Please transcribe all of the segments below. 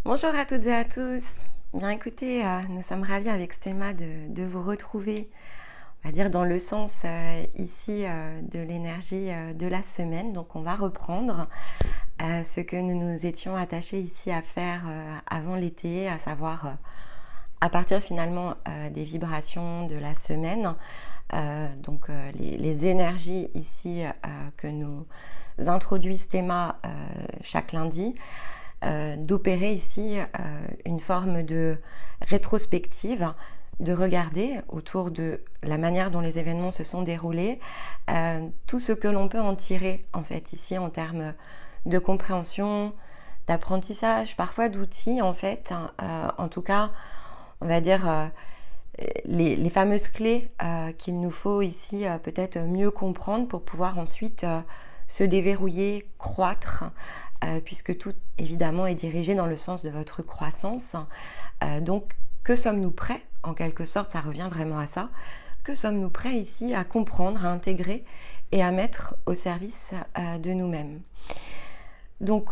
Bonjour à toutes et à tous. Bien écoutez, nous sommes ravis avec Stéma de vous retrouver, on va dire dans le sens ici de l'énergie de la semaine. Donc on va reprendre ce que nous nous étions attachés ici à faire avant l'été, à savoir à partir finalement des vibrations de la semaine, les énergies ici que nous introduit Stéma chaque lundi. D'opérer ici une forme de rétrospective, de regarder autour de la manière dont les événements se sont déroulés, tout ce que l'on peut en tirer en fait ici en termes de compréhension, d'apprentissage, parfois d'outils en fait, en tout cas on va dire les fameuses clés qu'il nous faut ici peut-être mieux comprendre pour pouvoir ensuite se déverrouiller, croître, puisque tout évidemment est dirigé dans le sens de votre croissance. Donc que sommes-nous prêts, en quelque sorte, ça revient vraiment à ça, que sommes-nous prêts ici à comprendre, à intégrer et à mettre au service de nous-mêmes. Donc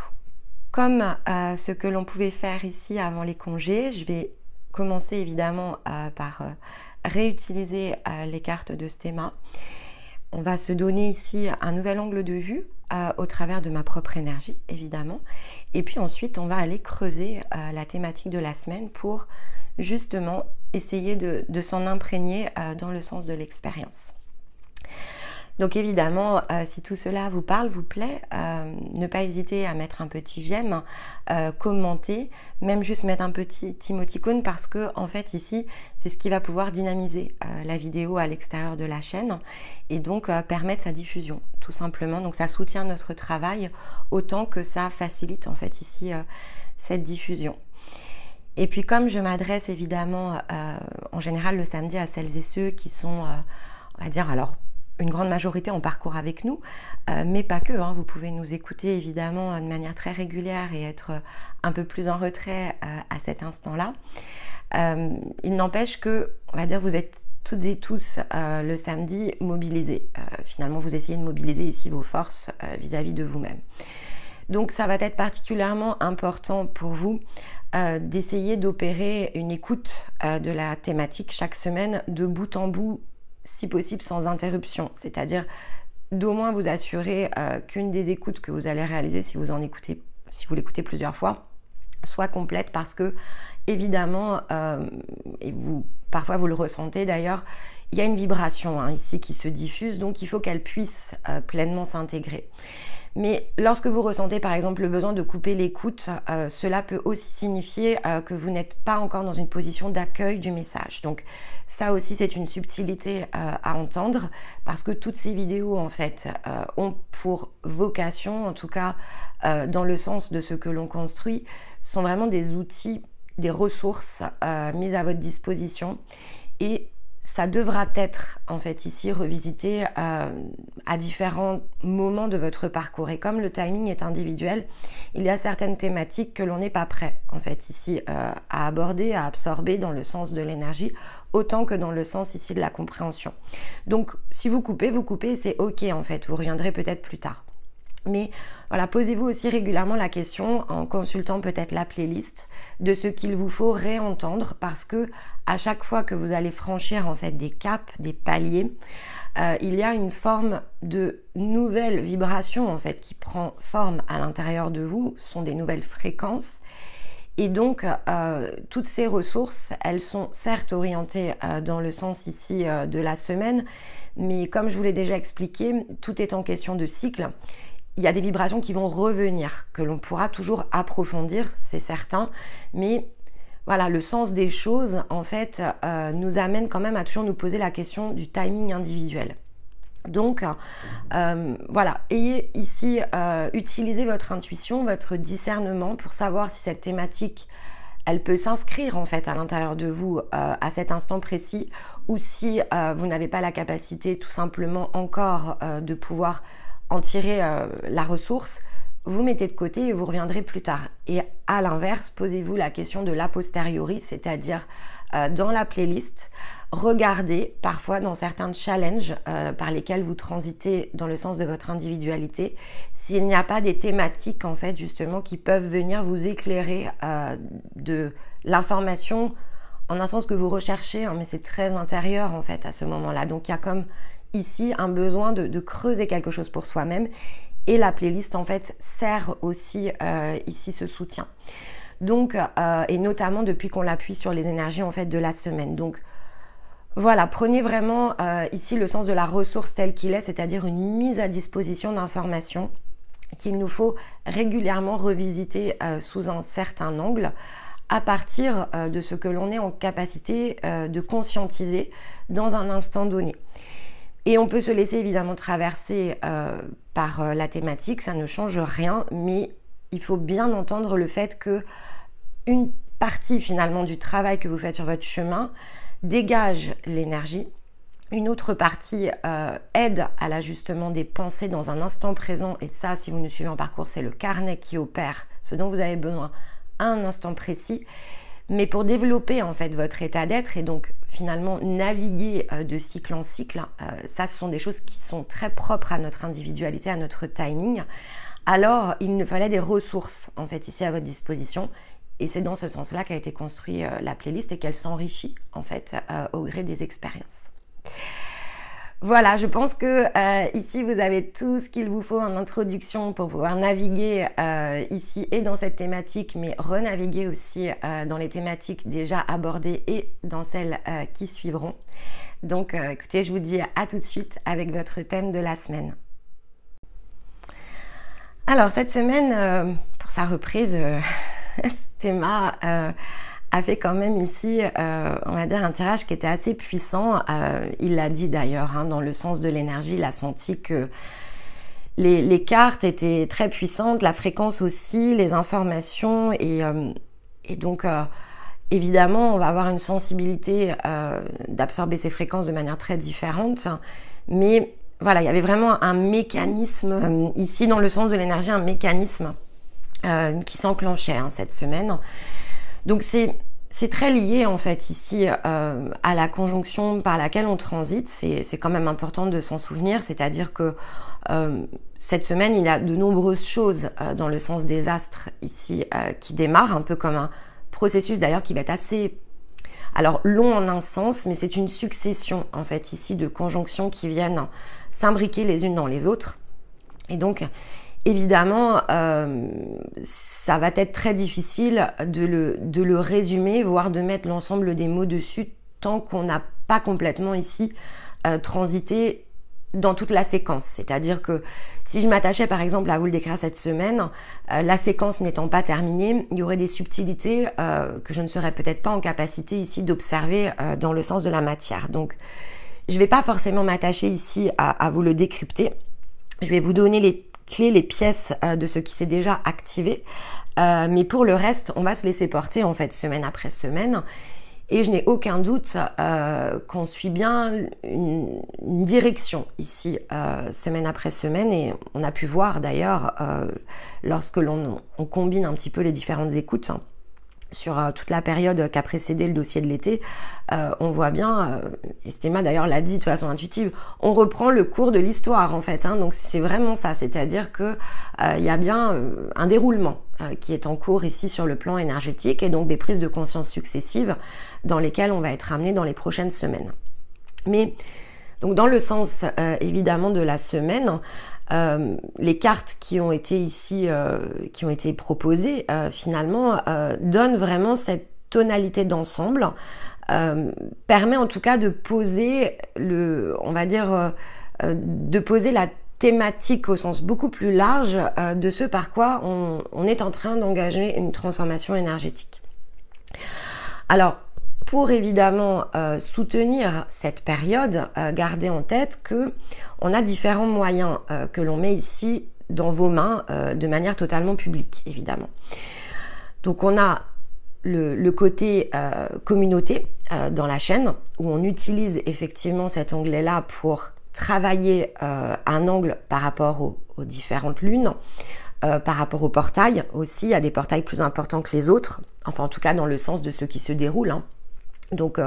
comme ce que l'on pouvait faire ici avant les congés, je vais commencer évidemment par réutiliser les cartes de Stéma. On va se donner ici un nouvel angle de vue au travers de ma propre énergie, évidemment. Et puis ensuite, on va aller creuser la thématique de la semaine pour justement essayer de s'en imprégner dans le sens de l'expérience. Donc évidemment, si tout cela vous parle, vous plaît, ne pas hésiter à mettre un petit j'aime, commenter, même juste mettre un petit émoticône parce que en fait ici, c'est ce qui va pouvoir dynamiser la vidéo à l'extérieur de la chaîne et donc permettre sa diffusion, tout simplement. Donc ça soutient notre travail autant que ça facilite en fait ici cette diffusion. Et puis comme je m'adresse évidemment en général le samedi à celles et ceux qui sont, on va dire alors, une grande majorité en parcours avec nous, mais pas que, hein. Vous pouvez nous écouter évidemment de manière très régulière et être un peu plus en retrait à cet instant-là. Il n'empêche que, on va dire, vous êtes toutes et tous le samedi mobilisés. Finalement, vous essayez de mobiliser ici vos forces vis-à-vis de vous-même. Donc ça va être particulièrement important pour vous d'essayer d'opérer une écoute de la thématique chaque semaine de bout en bout, si possible sans interruption, c'est-à-dire d'au moins vous assurer qu'une des écoutes que vous allez réaliser si vous l'écoutez plusieurs fois soit complète parce que évidemment et parfois vous le ressentez d'ailleurs, il y a une vibration ici qui se diffuse, donc il faut qu'elle puisse pleinement s'intégrer. Mais lorsque vous ressentez par exemple le besoin de couper l'écoute, cela peut aussi signifier que vous n'êtes pas encore dans une position d'accueil du message. Donc ça aussi c'est une subtilité à entendre parce que toutes ces vidéos en fait ont pour vocation, en tout cas dans le sens de ce que l'on construit, sont vraiment des outils, des ressources mises à votre disposition et ça devra être en fait ici revisité à différents moments de votre parcours. Et comme le timing est individuel, il y a certaines thématiques que l'on n'est pas prêt en fait ici à aborder, à absorber dans le sens de l'énergie, autant que dans le sens ici de la compréhension. Donc si vous coupez, c'est ok en fait, vous reviendrez peut-être plus tard. Mais voilà, posez-vous aussi régulièrement la question en consultant peut-être la playlist de ce qu'il vous faut réentendre parce que à chaque fois que vous allez franchir en fait des caps, des paliers, il y a une forme de nouvelle vibration en fait qui prend forme à l'intérieur de vous, ce sont des nouvelles fréquences. Et donc, toutes ces ressources, elles sont certes orientées dans le sens ici de la semaine, mais comme je vous l'ai déjà expliqué, tout est en question de cycle. Il y a des vibrations qui vont revenir, que l'on pourra toujours approfondir, c'est certain, mais voilà, le sens des choses, en fait, nous amène quand même à toujours nous poser la question du timing individuel. Donc, voilà, ayez ici, utilisez votre intuition, votre discernement pour savoir si cette thématique, elle peut s'inscrire en fait à l'intérieur de vous à cet instant précis ou si vous n'avez pas la capacité tout simplement encore de pouvoir en tirer la ressource, vous mettez de côté et vous reviendrez plus tard. Et à l'inverse, posez-vous la question de l'a posteriori, c'est-à-dire dans la playlist, regardez parfois dans certains challenges par lesquels vous transitez dans le sens de votre individualité, s'il n'y a pas des thématiques en fait justement qui peuvent venir vous éclairer de l'information en un sens que vous recherchez, hein, mais c'est très intérieur en fait à ce moment-là. Donc il y a comme ici un besoin de creuser quelque chose pour soi-même, et la playlist en fait sert aussi ici ce soutien. Donc et notamment depuis qu'on l'appuie sur les énergies en fait de la semaine. Donc voilà, prenez vraiment ici le sens de la ressource tel qu'il est, c'est-à-dire une mise à disposition d'informations qu'il nous faut régulièrement revisiter sous un certain angle à partir de ce que l'on est en capacité de conscientiser dans un instant donné. Et on peut se laisser évidemment traverser par la thématique, ça ne change rien, mais il faut bien entendre le fait que une partie finalement du travail que vous faites sur votre chemin dégage l'énergie. Une autre partie aide à l'ajustement des pensées dans un instant présent, et ça, si vous nous suivez en parcours, c'est le carnet qui opère ce dont vous avez besoin à un instant précis. Mais pour développer en fait votre état d'être et donc finalement naviguer de cycle en cycle, ça ce sont des choses qui sont très propres à notre individualité, à notre timing. Alors il nous fallait des ressources en fait ici à votre disposition. Et c'est dans ce sens-là qu'a été construite la playlist et qu'elle s'enrichit en fait au gré des expériences. Voilà, je pense que ici vous avez tout ce qu'il vous faut en introduction pour pouvoir naviguer ici et dans cette thématique, mais renaviguer aussi dans les thématiques déjà abordées et dans celles qui suivront. Donc écoutez, je vous dis à tout de suite avec votre thème de la semaine. Alors cette semaine, pour sa reprise, Théma a fait quand même ici, on va dire, un tirage qui était assez puissant. Il l'a dit d'ailleurs, hein, dans le sens de l'énergie, il a senti que les cartes étaient très puissantes, la fréquence aussi, les informations, et donc évidemment, on va avoir une sensibilité d'absorber ces fréquences de manière très différente, mais voilà, il y avait vraiment un mécanisme ici, dans le sens de l'énergie, un mécanisme qui s'enclenchait cette semaine. Donc c'est très lié en fait ici à la conjonction par laquelle on transite. C'est quand même important de s'en souvenir, c'est-à-dire que cette semaine il y a de nombreuses choses dans le sens des astres ici qui démarrent, un peu comme un processus d'ailleurs qui va être assez long en un sens, mais c'est une succession en fait ici de conjonctions qui viennent s'imbriquer les unes dans les autres. Et donc évidemment, ça va être très difficile de le résumer, voire de mettre l'ensemble des mots dessus tant qu'on n'a pas complètement ici transité dans toute la séquence. C'est-à-dire que si je m'attachais par exemple à vous le décrire cette semaine, la séquence n'étant pas terminée, il y aurait des subtilités que je ne serais peut-être pas en capacité ici d'observer dans le sens de la matière. Donc, je ne vais pas forcément m'attacher ici à vous le décrypter. Je vais vous donner les clés, les pièces de ce qui s'est déjà activé. Mais pour le reste, on va se laisser porter en fait semaine après semaine. Et je n'ai aucun doute qu'on suit bien une direction ici semaine après semaine. Et on a pu voir d'ailleurs lorsque l'on combine un petit peu les différentes écoutes sur toute la période qui a précédé le dossier de l'été, on voit bien, et Théma d'ailleurs l'a dit de façon intuitive, on reprend le cours de l'histoire en fait, donc c'est vraiment ça, c'est-à-dire que il y a bien un déroulement qui est en cours ici sur le plan énergétique, et donc des prises de conscience successives dans lesquelles on va être amené dans les prochaines semaines. Mais donc dans le sens évidemment de la semaine, les cartes qui ont été ici, qui ont été proposées, finalement, donnent vraiment cette tonalité d'ensemble, permet en tout cas de poser on va dire, de poser la thématique au sens beaucoup plus large de ce par quoi on est en train d'engager une transformation énergétique. Alors, pour évidemment soutenir cette période, gardez en tête que on a différents moyens que l'on met ici dans vos mains de manière totalement publique, évidemment. Donc on a le côté communauté dans la chaîne, où on utilise effectivement cet onglet-là pour travailler un angle par rapport aux différentes lunes, par rapport aux portails aussi. Il y a des portails plus importants que les autres, enfin en tout cas dans le sens de ce qui se déroule, Donc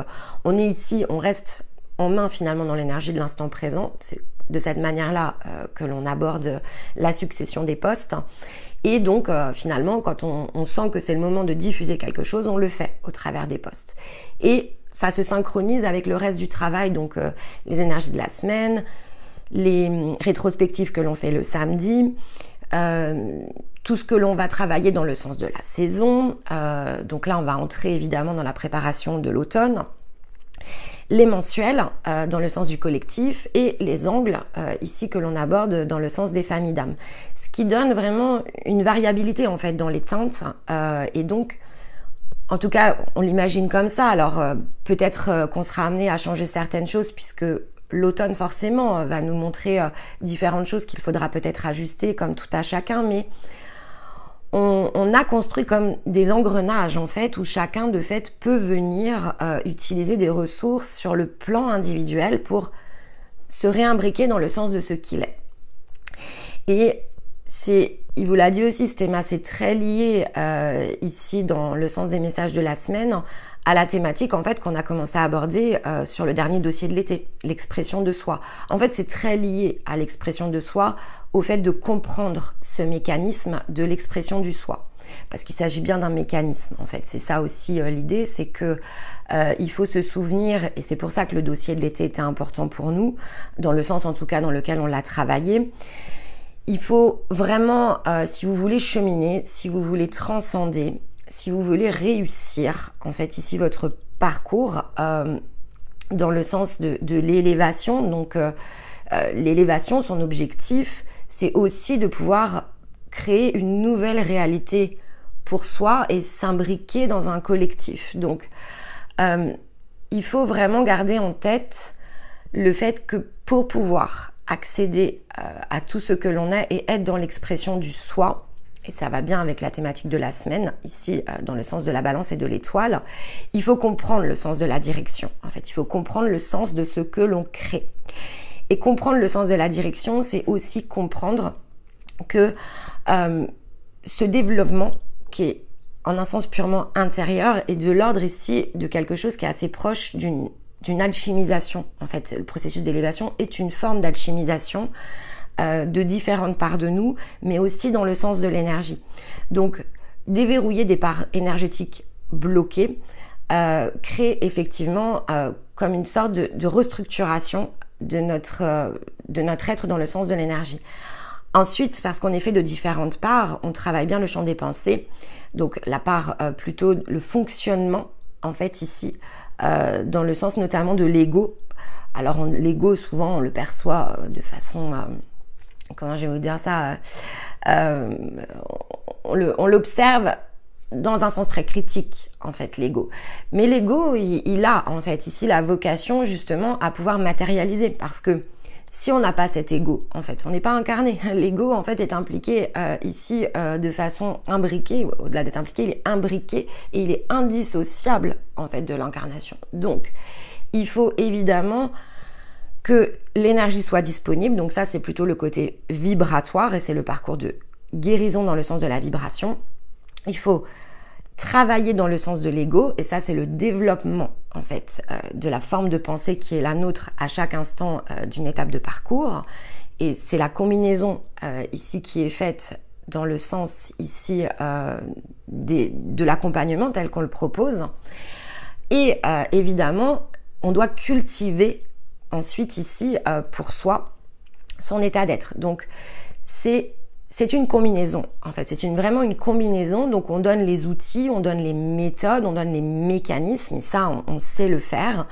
on est ici, on reste en main finalement dans l'énergie de l'instant présent. C'est de cette manière-là que l'on aborde la succession des postes. Et donc finalement, quand on sent que c'est le moment de diffuser quelque chose, on le fait au travers des postes. Et ça se synchronise avec le reste du travail, donc les énergies de la semaine, les rétrospectives que l'on fait le samedi, tout ce que l'on va travailler dans le sens de la saison. Donc là, on va entrer évidemment dans la préparation de l'automne. Les mensuels dans le sens du collectif et les angles ici que l'on aborde dans le sens des familles d'âmes. Ce qui donne vraiment une variabilité en fait dans les teintes et donc en tout cas on l'imagine comme ça. Alors peut-être qu'on sera amené à changer certaines choses puisque l'automne forcément va nous montrer différentes choses qu'il faudra peut-être ajuster comme tout à chacun, mais on a construit comme des engrenages en fait où chacun de fait peut venir utiliser des ressources sur le plan individuel pour se réimbriquer dans le sens de ce qu'il est. Et il vous l'a dit aussi, ce thème c'est très lié ici dans le sens des messages de la semaine à la thématique en fait qu'on a commencé à aborder sur le dernier dossier de l'été, l'expression de soi. En fait, c'est très lié à l'expression de soi, au fait de comprendre ce mécanisme de l'expression du soi. Parce qu'il s'agit bien d'un mécanisme, en fait. C'est ça aussi l'idée, c'est que il faut se souvenir, et c'est pour ça que le dossier de l'été était important pour nous, dans le sens en tout cas dans lequel on l'a travaillé. Il faut vraiment, si vous voulez cheminer, si vous voulez transcender, si vous voulez réussir, en fait, ici, votre parcours dans le sens de l'élévation. Donc, l'élévation, son objectif, c'est aussi de pouvoir créer une nouvelle réalité pour soi et s'imbriquer dans un collectif. Donc, il faut vraiment garder en tête le fait que pour pouvoir accéder à tout ce que l'on est et être dans l'expression du soi, et ça va bien avec la thématique de la semaine, ici dans le sens de la balance et de l'étoile, il faut comprendre le sens de la direction. En fait, il faut comprendre le sens de ce que l'on crée. Et comprendre le sens de la direction, c'est aussi comprendre que ce développement, qui est en un sens purement intérieur, est de l'ordre ici de quelque chose qui est assez proche d'une alchimisation. En fait, le processus d'élévation est une forme d'alchimisation de différentes parts de nous, mais aussi dans le sens de l'énergie. Donc, déverrouiller des parts énergétiques bloquées crée effectivement comme une sorte de restructuration de notre être dans le sens de l'énergie. Ensuite, parce qu'on est fait de différentes parts, on travaille bien le champ des pensées, donc la part plutôt le fonctionnement en fait ici, dans le sens notamment de l'ego. Alors l'ego souvent on le perçoit de façon, comment je vais vous dire ça, on l'observe dans un sens très critique, en fait, l'ego. Mais l'ego, il a, en fait, ici, la vocation, justement, à pouvoir matérialiser. Parce que si on n'a pas cet ego, en fait, on n'est pas incarné. L'ego, en fait, est impliqué ici de façon imbriquée. Au-delà d'être impliqué, il est imbriqué et il est indissociable, en fait, de l'incarnation. Donc, il faut évidemment que l'énergie soit disponible. Donc ça, c'est plutôt le côté vibratoire et c'est le parcours de guérison dans le sens de la vibration. Il faut travailler dans le sens de l'ego et ça c'est le développement en fait de la forme de pensée qui est la nôtre à chaque instant d'une étape de parcours et c'est la combinaison ici qui est faite dans le sens ici de l'accompagnement tel qu'on le propose et évidemment on doit cultiver ensuite ici pour soi son état d'être. Donc c'est une combinaison, en fait, c'est vraiment une combinaison, donc on donne les outils, on donne les méthodes, on donne les mécanismes, et ça, on sait le faire.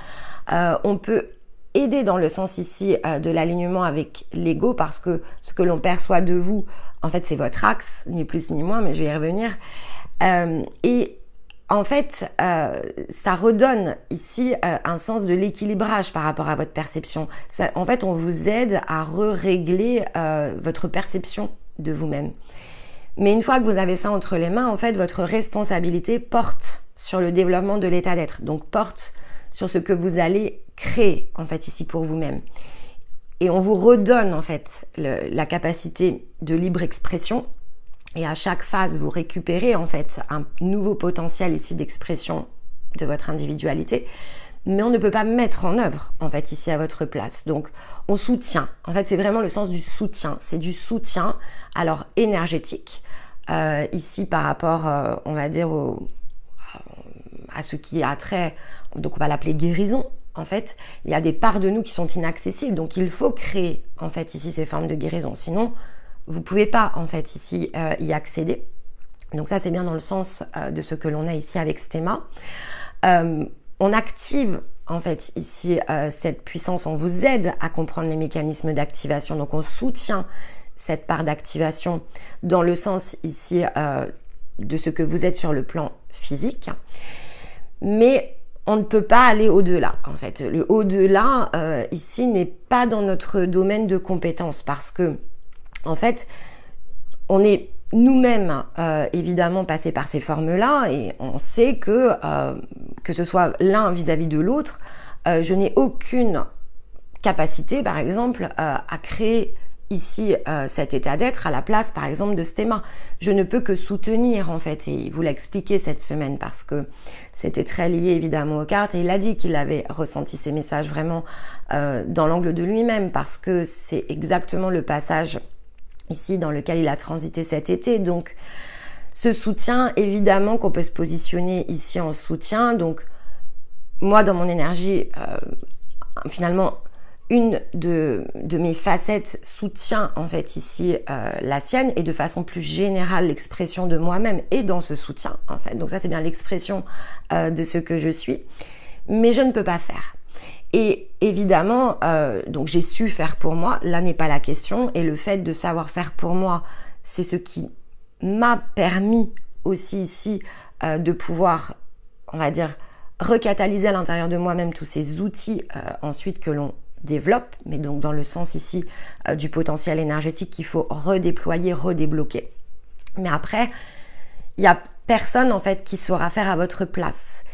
On peut aider dans le sens ici de l'alignement avec l'ego, parce que ce que l'on perçoit de vous, en fait, c'est votre axe, ni plus ni moins, mais je vais y revenir. Et en fait, ça redonne ici un sens de l'équilibrage par rapport à votre perception. Ça, en fait, on vous aide à régler votre perception de vous-même. Mais une fois que vous avez ça entre les mains, en fait, votre responsabilité porte sur le développement de l'état d'être, donc porte sur ce que vous allez créer, en fait, ici pour vous-même. Et on vous redonne, en fait, la capacité de libre expression. Et à chaque phase, vous récupérez, en fait, un nouveau potentiel ici d'expression de votre individualité, mais on ne peut pas mettre en œuvre, en fait, ici à votre place. Donc, on soutient. En fait, c'est vraiment le sens du soutien. C'est du soutien, alors énergétique, ici par rapport, on va dire, à ce qui a trait, donc on va l'appeler guérison. En fait, il y a des parts de nous qui sont inaccessibles, donc il faut créer, en fait, ici, ces formes de guérison. Sinon, vous ne pouvez pas, en fait, ici, y accéder. Donc ça, c'est bien dans le sens de ce que l'on a ici avec Stéma. On active en fait ici cette puissance, on vous aide à comprendre les mécanismes d'activation, donc on soutient cette part d'activation dans le sens ici de ce que vous êtes sur le plan physique, mais on ne peut pas aller au-delà. En fait, le au-delà ici n'est pas dans notre domaine de compétence parce que en fait, on est nous-mêmes, évidemment, passés par ces formes-là et on sait que ce soit l'un vis-à-vis de l'autre, je n'ai aucune capacité, par exemple, à créer ici cet état d'être à la place, par exemple, de Stéma. Je ne peux que soutenir, en fait, et il vous l'a expliqué cette semaine parce que c'était très lié, évidemment, aux cartes et il a dit qu'il avait ressenti ces messages vraiment dans l'angle de lui-même parce que c'est exactement le passage ici dans lequel il a transité cet été. Donc ce soutien, évidemment qu'on peut se positionner ici en soutien. Donc moi dans mon énergie, finalement une de mes facettes soutient en fait ici la sienne et de façon plus générale l'expression de moi-même est dans ce soutien en fait. Donc ça c'est bien l'expression de ce que je suis, mais je ne peux pas faire. Et évidemment, donc j'ai su faire pour moi, là n'est pas la question, et le fait de savoir faire pour moi, c'est ce qui m'a permis aussi ici de pouvoir, on va dire, recatalyser à l'intérieur de moi-même tous ces outils ensuite que l'on développe, mais donc dans le sens ici du potentiel énergétique qu'il faut redéployer, redébloquer. Mais après, il n'y a personne en fait qui saura faire à votre place.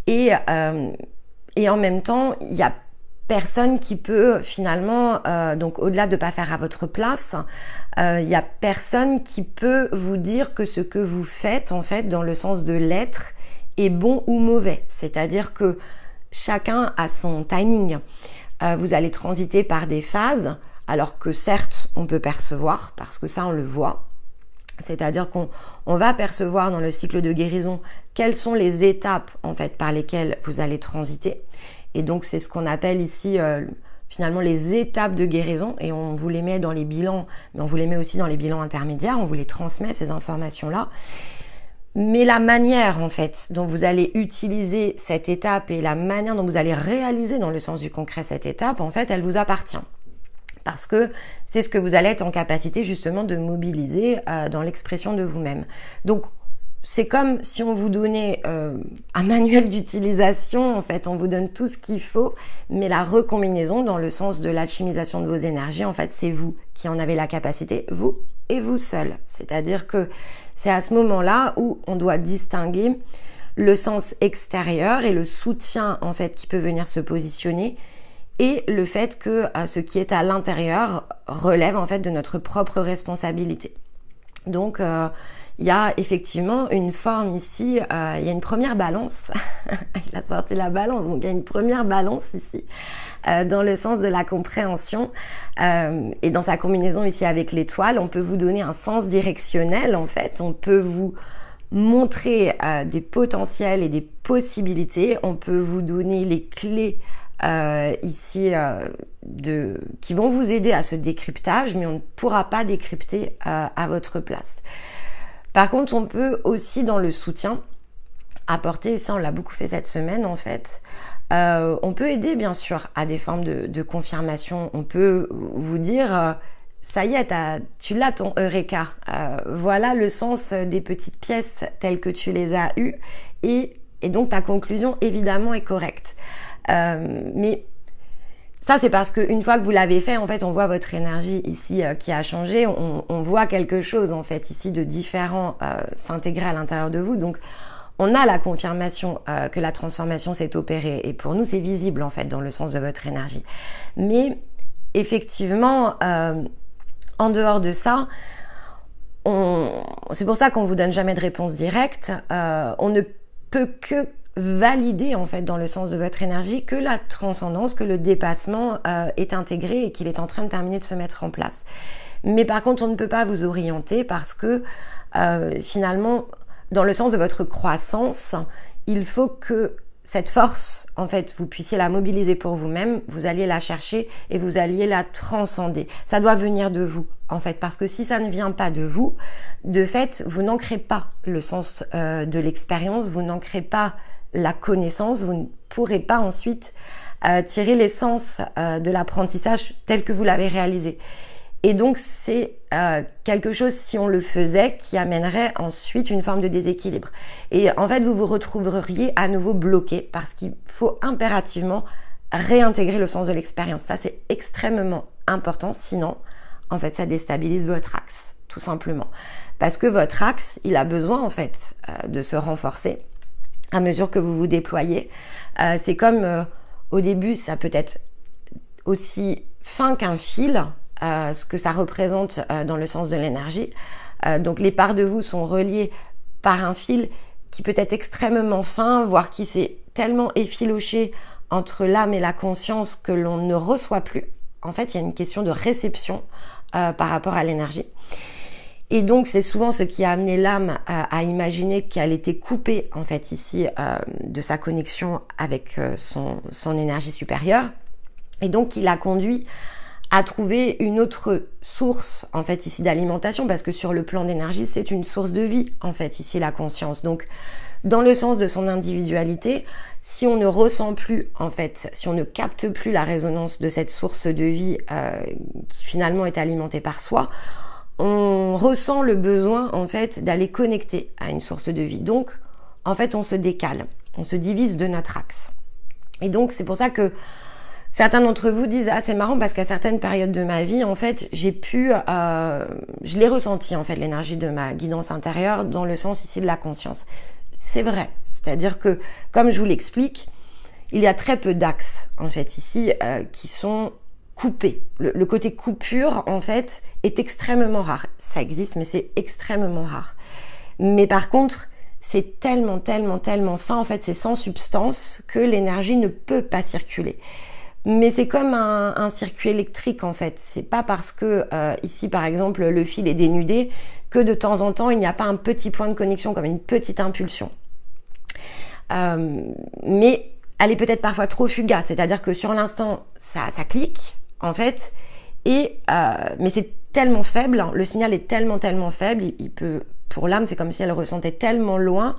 Et en même temps, il n'y a personne qui peut finalement, donc au-delà de ne pas faire à votre place, il n'y a personne qui peut vous dire que ce que vous faites, en fait, dans le sens de l'être, est bon ou mauvais. C'est-à-dire que chacun a son timing. Vous allez transiter par des phases, alors que certes, on peut percevoir, parce que ça, on le voit. C'est-à-dire qu'on va percevoir dans le cycle de guérison quelles sont les étapes en fait par lesquelles vous allez transiter. Et donc c'est ce qu'on appelle ici finalement les étapes de guérison et on vous les met dans les bilans, mais on vous les met aussi dans les bilans intermédiaires, on vous les transmet ces informations-là. Mais la manière en fait dont vous allez utiliser cette étape et la manière dont vous allez réaliser dans le sens du concret cette étape, en fait, elle vous appartient. Parce que c'est ce que vous allez être en capacité justement de mobiliser dans l'expression de vous-même. Donc, c'est comme si on vous donnait un manuel d'utilisation, en fait, on vous donne tout ce qu'il faut, mais la recombinaison dans le sens de l'alchimisation de vos énergies, en fait, c'est vous qui en avez la capacité, vous et vous seul. C'est-à-dire que c'est à ce moment-là où on doit distinguer le sens extérieur et le soutien, en fait, qui peut venir se positionner et le fait que ce qui est à l'intérieur relève en fait de notre propre responsabilité. Donc il y a effectivement une forme ici, il y a une première balance, il a sorti la balance, donc il y a une première balance ici, dans le sens de la compréhension et dans sa combinaison ici avec l'étoile, on peut vous donner un sens directionnel en fait, on peut vous montrer des potentiels et des possibilités, on peut vous donner les clés ici qui vont vous aider à ce décryptage, mais on ne pourra pas décrypter à votre place. Par contre, on peut aussi dans le soutien apporter, et ça on l'a beaucoup fait cette semaine en fait, on peut aider bien sûr à des formes de confirmation. On peut vous dire ça y est, tu l'as ton Eureka, voilà le sens des petites pièces telles que tu les as eues et donc ta conclusion évidemment est correcte. Mais ça c'est parce qu'une fois que vous l'avez fait, en fait on voit votre énergie ici qui a changé, on voit quelque chose en fait ici de différent s'intégrer à l'intérieur de vous, donc on a la confirmation que la transformation s'est opérée et pour nous c'est visible en fait dans le sens de votre énergie. Mais effectivement en dehors de ça, c'est pour ça qu'on vous donne jamais de réponse directe, on ne peut que valider en fait dans le sens de votre énergie que la transcendance, que le dépassement est intégré et qu'il est en train de terminer de se mettre en place. Mais par contre, on ne peut pas vous orienter parce que finalement, dans le sens de votre croissance, il faut que cette force, en fait, vous puissiez la mobiliser pour vous-même, vous alliez la chercher et vous alliez la transcender. Ça doit venir de vous, en fait, parce que si ça ne vient pas de vous, de fait, vous n'ancrez pas le sens de l'expérience, vous n'ancrez pas la connaissance, vous ne pourrez pas ensuite tirer l'essence de l'apprentissage tel que vous l'avez réalisé. Et donc, c'est quelque chose, si on le faisait, qui amènerait ensuite une forme de déséquilibre. Et en fait, vous vous retrouveriez à nouveau bloqué parce qu'il faut impérativement réintégrer le sens de l'expérience. Ça, c'est extrêmement important. Sinon, en fait, ça déstabilise votre axe, tout simplement. Parce que votre axe, il a besoin, en fait, de se renforcer à mesure que vous vous déployez. C'est comme, au début, ça peut être aussi fin qu'un fil, ce que ça représente dans le sens de l'énergie. Donc les parts de vous sont reliées par un fil qui peut être extrêmement fin, voire qui s'est tellement effiloché entre l'âme et la conscience que l'on ne reçoit plus. En fait, il y a une question de réception par rapport à l'énergie. Et donc, c'est souvent ce qui a amené l'âme à imaginer qu'elle était coupée, en fait, ici, de sa connexion avec son énergie supérieure. Et donc, il l'a conduit à trouver une autre source, en fait, ici, d'alimentation, parce que sur le plan d'énergie, c'est une source de vie, en fait, ici, la conscience. Donc, dans le sens de son individualité, si on ne ressent plus, en fait, si on ne capte plus la résonance de cette source de vie qui finalement est alimentée par soi, on ressent le besoin, en fait, d'aller connecter à une source de vie. Donc, en fait, on se décale, on se divise de notre axe. Et donc, c'est pour ça que certains d'entre vous disent « Ah, c'est marrant parce qu'à certaines périodes de ma vie, en fait, je l'ai ressenti, en fait, l'énergie de ma guidance intérieure dans le sens ici de la conscience. » C'est vrai. C'est-à-dire que, comme je vous l'explique, il y a très peu d'axes, en fait, ici, qui sont coupés. Le côté coupure, en fait, est extrêmement rare. Ça existe, mais c'est extrêmement rare. Mais par contre, c'est tellement fin, en fait, c'est sans substance que l'énergie ne peut pas circuler. Mais c'est comme un circuit électrique, en fait. C'est pas parce que, ici, par exemple, le fil est dénudé que de temps en temps, il n'y a pas un petit point de connexion, comme une petite impulsion. Mais elle est peut-être parfois trop fugace, c'est-à-dire que sur l'instant, ça clique, en fait, mais c'est tellement faible, hein, le signal est tellement faible, il peut, pour l'âme, c'est comme si elle ressentait tellement loin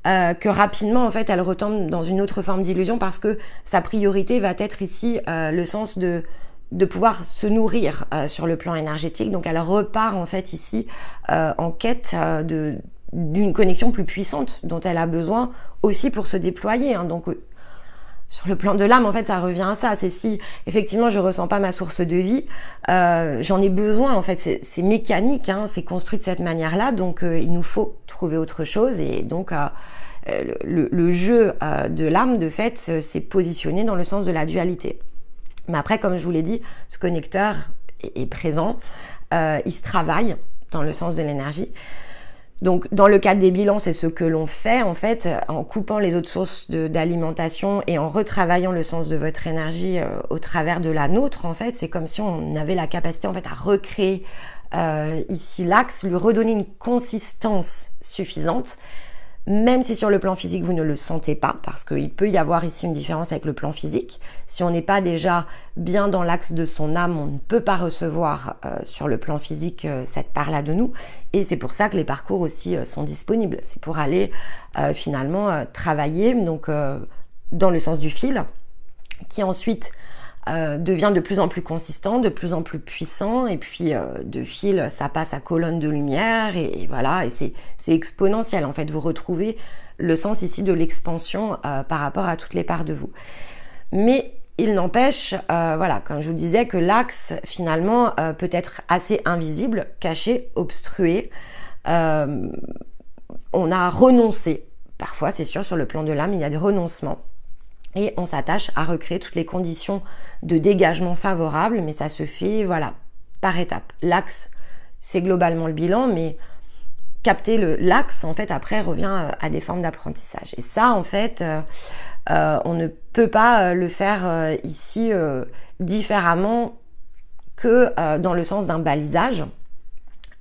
que rapidement, en fait, elle retombe dans une autre forme d'illusion parce que sa priorité va être ici le sens de pouvoir se nourrir sur le plan énergétique. Donc, elle repart, en fait, ici en quête d'une connexion plus puissante dont elle a besoin aussi pour se déployer. Hein. Donc, sur le plan de l'âme, en fait, ça revient à ça. C'est si, effectivement, je ressens pas ma source de vie, j'en ai besoin, en fait. C'est mécanique, hein, c'est construit de cette manière-là. Donc, il nous faut trouver autre chose. Et donc, le jeu de l'âme, de fait, s'est positionné dans le sens de la dualité. Mais après, comme je vous l'ai dit, ce connecteur est présent. Il se travaille dans le sens de l'énergie. Donc, dans le cadre des bilans, c'est ce que l'on fait, en fait, en coupant les autres sources d'alimentation et en retravaillant le sens de votre énergie au travers de la nôtre, en fait. C'est comme si on avait la capacité, en fait, à recréer ici l'axe, lui redonner une consistance suffisante, même si sur le plan physique, vous ne le sentez pas, parce qu'il peut y avoir ici une différence avec le plan physique. Si on n'est pas déjà bien dans l'axe de son âme, on ne peut pas recevoir sur le plan physique cette part-là de nous. Et c'est pour ça que les parcours aussi sont disponibles. C'est pour aller finalement travailler donc, dans le sens du fil, qui ensuite devient de plus en plus consistant, de plus en plus puissant, et puis de fil, ça passe à colonne de lumière, et voilà, et c'est exponentiel, en fait, vous retrouvez le sens ici de l'expansion par rapport à toutes les parts de vous. Mais il n'empêche, voilà, comme je vous le disais, que l'axe, finalement, peut être assez invisible, caché, obstrué. On a renoncé, parfois, c'est sûr, sur le plan de l'âme, il y a des renoncements. Et on s'attache à recréer toutes les conditions de dégagement favorables, mais ça se fait, voilà, par étapes. L'axe, c'est globalement le bilan, mais capter l'axe, en fait, après revient à des formes d'apprentissage. Et ça, en fait, on ne peut pas le faire ici différemment que dans le sens d'un balisage.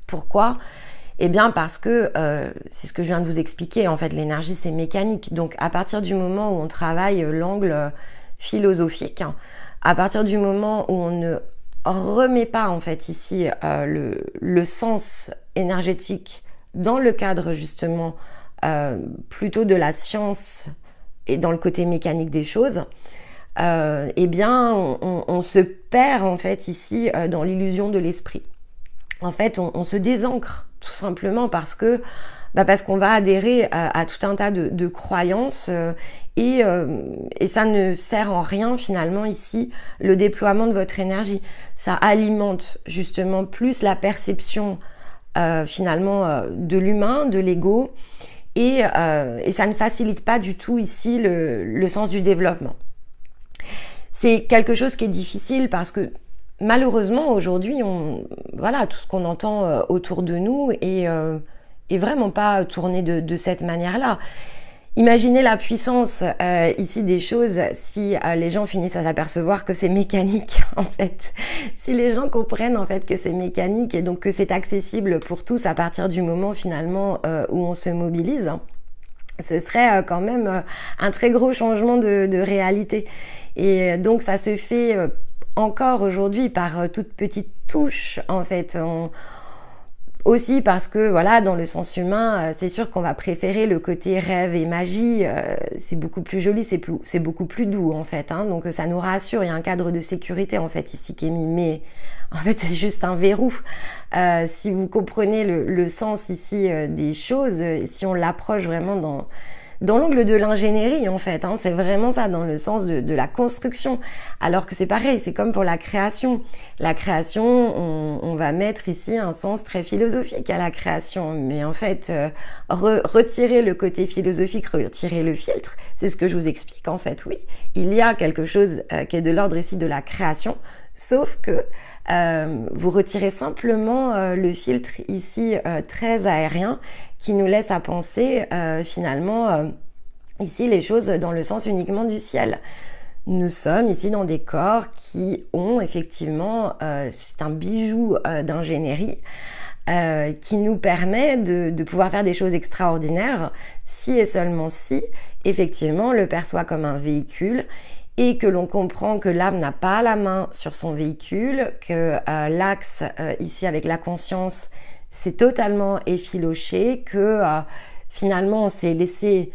Pourquoi ? Eh bien parce que c'est ce que je viens de vous expliquer, en fait, l'énergie c'est mécanique. Donc à partir du moment où on travaille l'angle philosophique, à partir du moment où on ne remet pas en fait ici le sens énergétique dans le cadre justement plutôt de la science et dans le côté mécanique des choses, eh bien on se perd en fait ici dans l'illusion de l'esprit. En fait, on se désancre tout simplement parce qu'on va adhérer à tout un tas de croyances et ça ne sert en rien finalement ici le déploiement de votre énergie. Ça alimente justement plus la perception finalement de l'humain, de l'ego et ça ne facilite pas du tout ici le sens du développement. C'est quelque chose qui est difficile parce que malheureusement, aujourd'hui, voilà, tout ce qu'on entend autour de nous est vraiment pas tourné de cette manière-là. Imaginez la puissance ici des choses si les gens finissent à s'apercevoir que c'est mécanique, en fait. Si les gens comprennent, en fait, que c'est mécanique et donc que c'est accessible pour tous à partir du moment, finalement, où on se mobilise, ce serait quand même un très gros changement de réalité. Et donc, ça se fait encore aujourd'hui par toute petite touche en fait, aussi parce que voilà, dans le sens humain, c'est sûr qu'on va préférer le côté rêve et magie, c'est beaucoup plus joli, c'est beaucoup plus doux en fait, hein, donc ça nous rassure, il y a un cadre de sécurité en fait ici qui est mis, mais en fait c'est juste un verrou. Si vous comprenez le sens ici des choses, si on l'approche vraiment dans l'angle de l'ingénierie en fait, hein, c'est vraiment ça, dans le sens de la construction, alors que c'est pareil, c'est comme pour la création. La création, on va mettre ici un sens très philosophique à la création, mais en fait, retirer le côté philosophique, retirer le filtre, c'est ce que je vous explique en fait, oui. Il y a quelque chose qui est de l'ordre ici de la création, sauf que vous retirez simplement le filtre ici très aérien qui nous laisse à penser finalement ici les choses dans le sens uniquement du ciel. Nous sommes ici dans des corps qui ont effectivement, c'est un bijou d'ingénierie qui nous permet de pouvoir faire des choses extraordinaires si et seulement si effectivement on le perçoit comme un véhicule et que l'on comprend que l'âme n'a pas la main sur son véhicule, que l'axe ici avec la conscience c'est totalement effiloché, que finalement on s'est laissé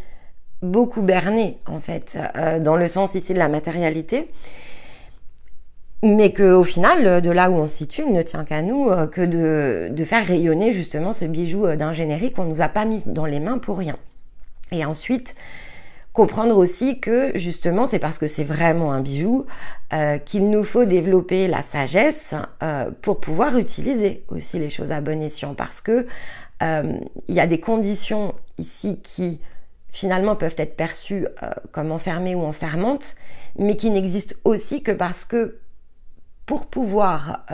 beaucoup berner en fait dans le sens ici de la matérialité, mais qu'au final de là où on se situe il ne tient qu'à nous que de faire rayonner justement ce bijou d'ingénierie qu'on nous a pas mis dans les mains pour rien. Et ensuite comprendre aussi que justement c'est parce que c'est vraiment un bijou qu'il nous faut développer la sagesse pour pouvoir utiliser aussi les choses à bon escient, parce que il y a des conditions ici qui finalement peuvent être perçues comme enfermées ou enfermantes, mais qui n'existent aussi que parce que pour pouvoir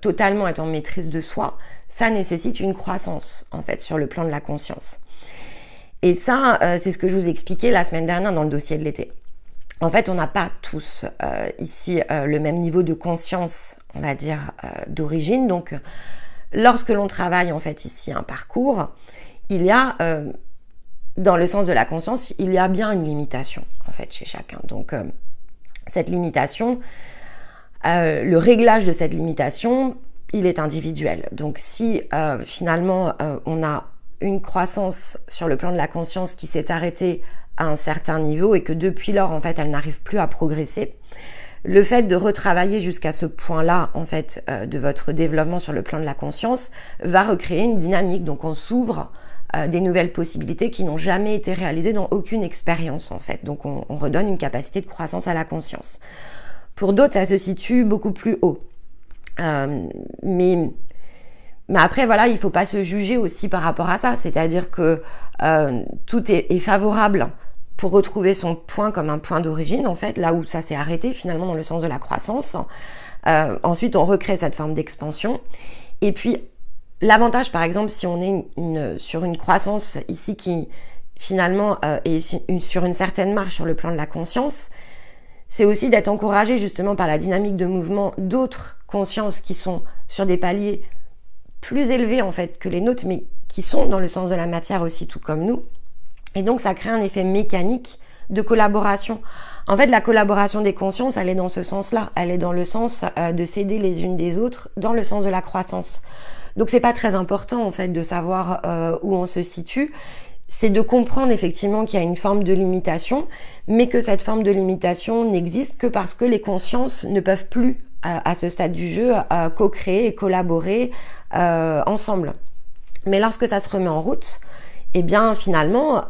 totalement être en maîtrise de soi, ça nécessite une croissance en fait sur le plan de la conscience. Et ça, c'est ce que je vous expliquais la semaine dernière dans le dossier de l'été. En fait, on n'a pas tous ici le même niveau de conscience, on va dire, d'origine. Donc, lorsque l'on travaille en fait ici un parcours, il y a, dans le sens de la conscience, il y a bien une limitation en fait chez chacun. Donc, cette limitation, le réglage de cette limitation, il est individuel. Donc, si finalement on a une croissance sur le plan de la conscience qui s'est arrêtée à un certain niveau et que depuis lors, en fait, elle n'arrive plus à progresser, le fait de retravailler jusqu'à ce point-là, en fait, de votre développement sur le plan de la conscience va recréer une dynamique. Donc, on s'ouvre des nouvelles possibilités qui n'ont jamais été réalisées dans aucune expérience, en fait. Donc, on redonne une capacité de croissance à la conscience. Pour d'autres, ça se situe beaucoup plus haut. Mais après, voilà, il ne faut pas se juger aussi par rapport à ça. C'est-à-dire que tout est favorable pour retrouver son point comme un point d'origine, en fait, là où ça s'est arrêté, finalement, dans le sens de la croissance. Ensuite, on recrée cette forme d'expansion. Et puis, l'avantage, par exemple, si on est sur une croissance ici qui finalement est sur une certaine marche sur le plan de la conscience, c'est aussi d'être encouragé justement par la dynamique de mouvement d'autres consciences qui sont sur des paliers plus élevés en fait que les nôtres, mais qui sont dans le sens de la matière aussi, tout comme nous. Et donc ça crée un effet mécanique de collaboration. En fait, la collaboration des consciences, elle est dans ce sens-là. Elle est dans le sens de s'aider les unes des autres, dans le sens de la croissance. Donc c'est pas très important en fait de savoir où on se situe. C'est de comprendre effectivement qu'il y a une forme de limitation, mais que cette forme de limitation n'existe que parce que les consciences ne peuvent plus, à ce stade du jeu, co-créer et collaborer ensemble. Mais lorsque ça se remet en route, eh bien finalement,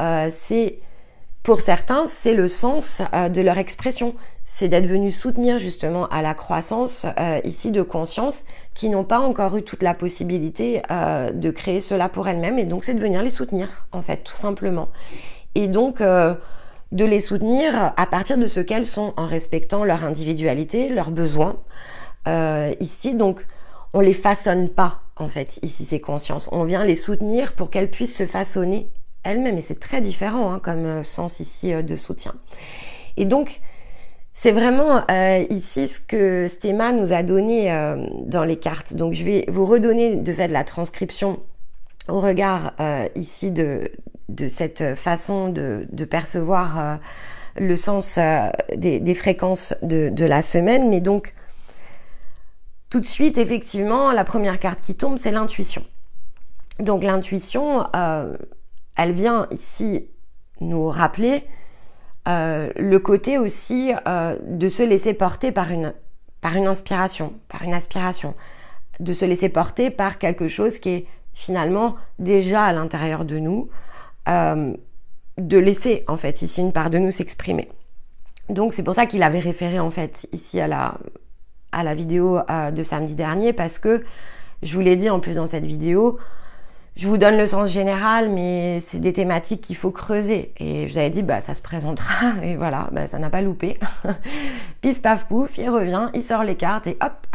pour certains, c'est le sens de leur expression. C'est d'être venu soutenir justement à la croissance ici de conscience qui n'ont pas encore eu toute la possibilité de créer cela pour elles-mêmes, et donc c'est de venir les soutenir en fait, tout simplement. Et donc de les soutenir à partir de ce qu'elles sont, en respectant leur individualité, leurs besoins. Ici, donc, on les façonne pas en fait, ici ces consciences. On vient les soutenir pour qu'elles puissent se façonner elles-mêmes, et c'est très différent comme sens ici de soutien. Et donc, c'est vraiment ici ce que Stéma nous a donné dans les cartes. Donc je vais vous redonner de fait la transcription au regard ici de cette façon de percevoir le sens des fréquences de la semaine. Mais donc, tout de suite, effectivement, la première carte qui tombe, c'est l'intuition. Donc l'intuition, elle vient ici nous rappeler le côté aussi de se laisser porter par une inspiration, par une aspiration, de se laisser porter par quelque chose qui est finalement déjà à l'intérieur de nous, de laisser en fait ici une part de nous s'exprimer. Donc c'est pour ça qu'il avait référé en fait ici à la vidéo de samedi dernier, parce que je vous l'ai dit en plus dans cette vidéo, je vous donne le sens général, mais c'est des thématiques qu'il faut creuser. Et je vous avais dit, ça se présentera, et voilà, ça n'a pas loupé. Pif, paf, pouf, il revient, il sort les cartes, et hop,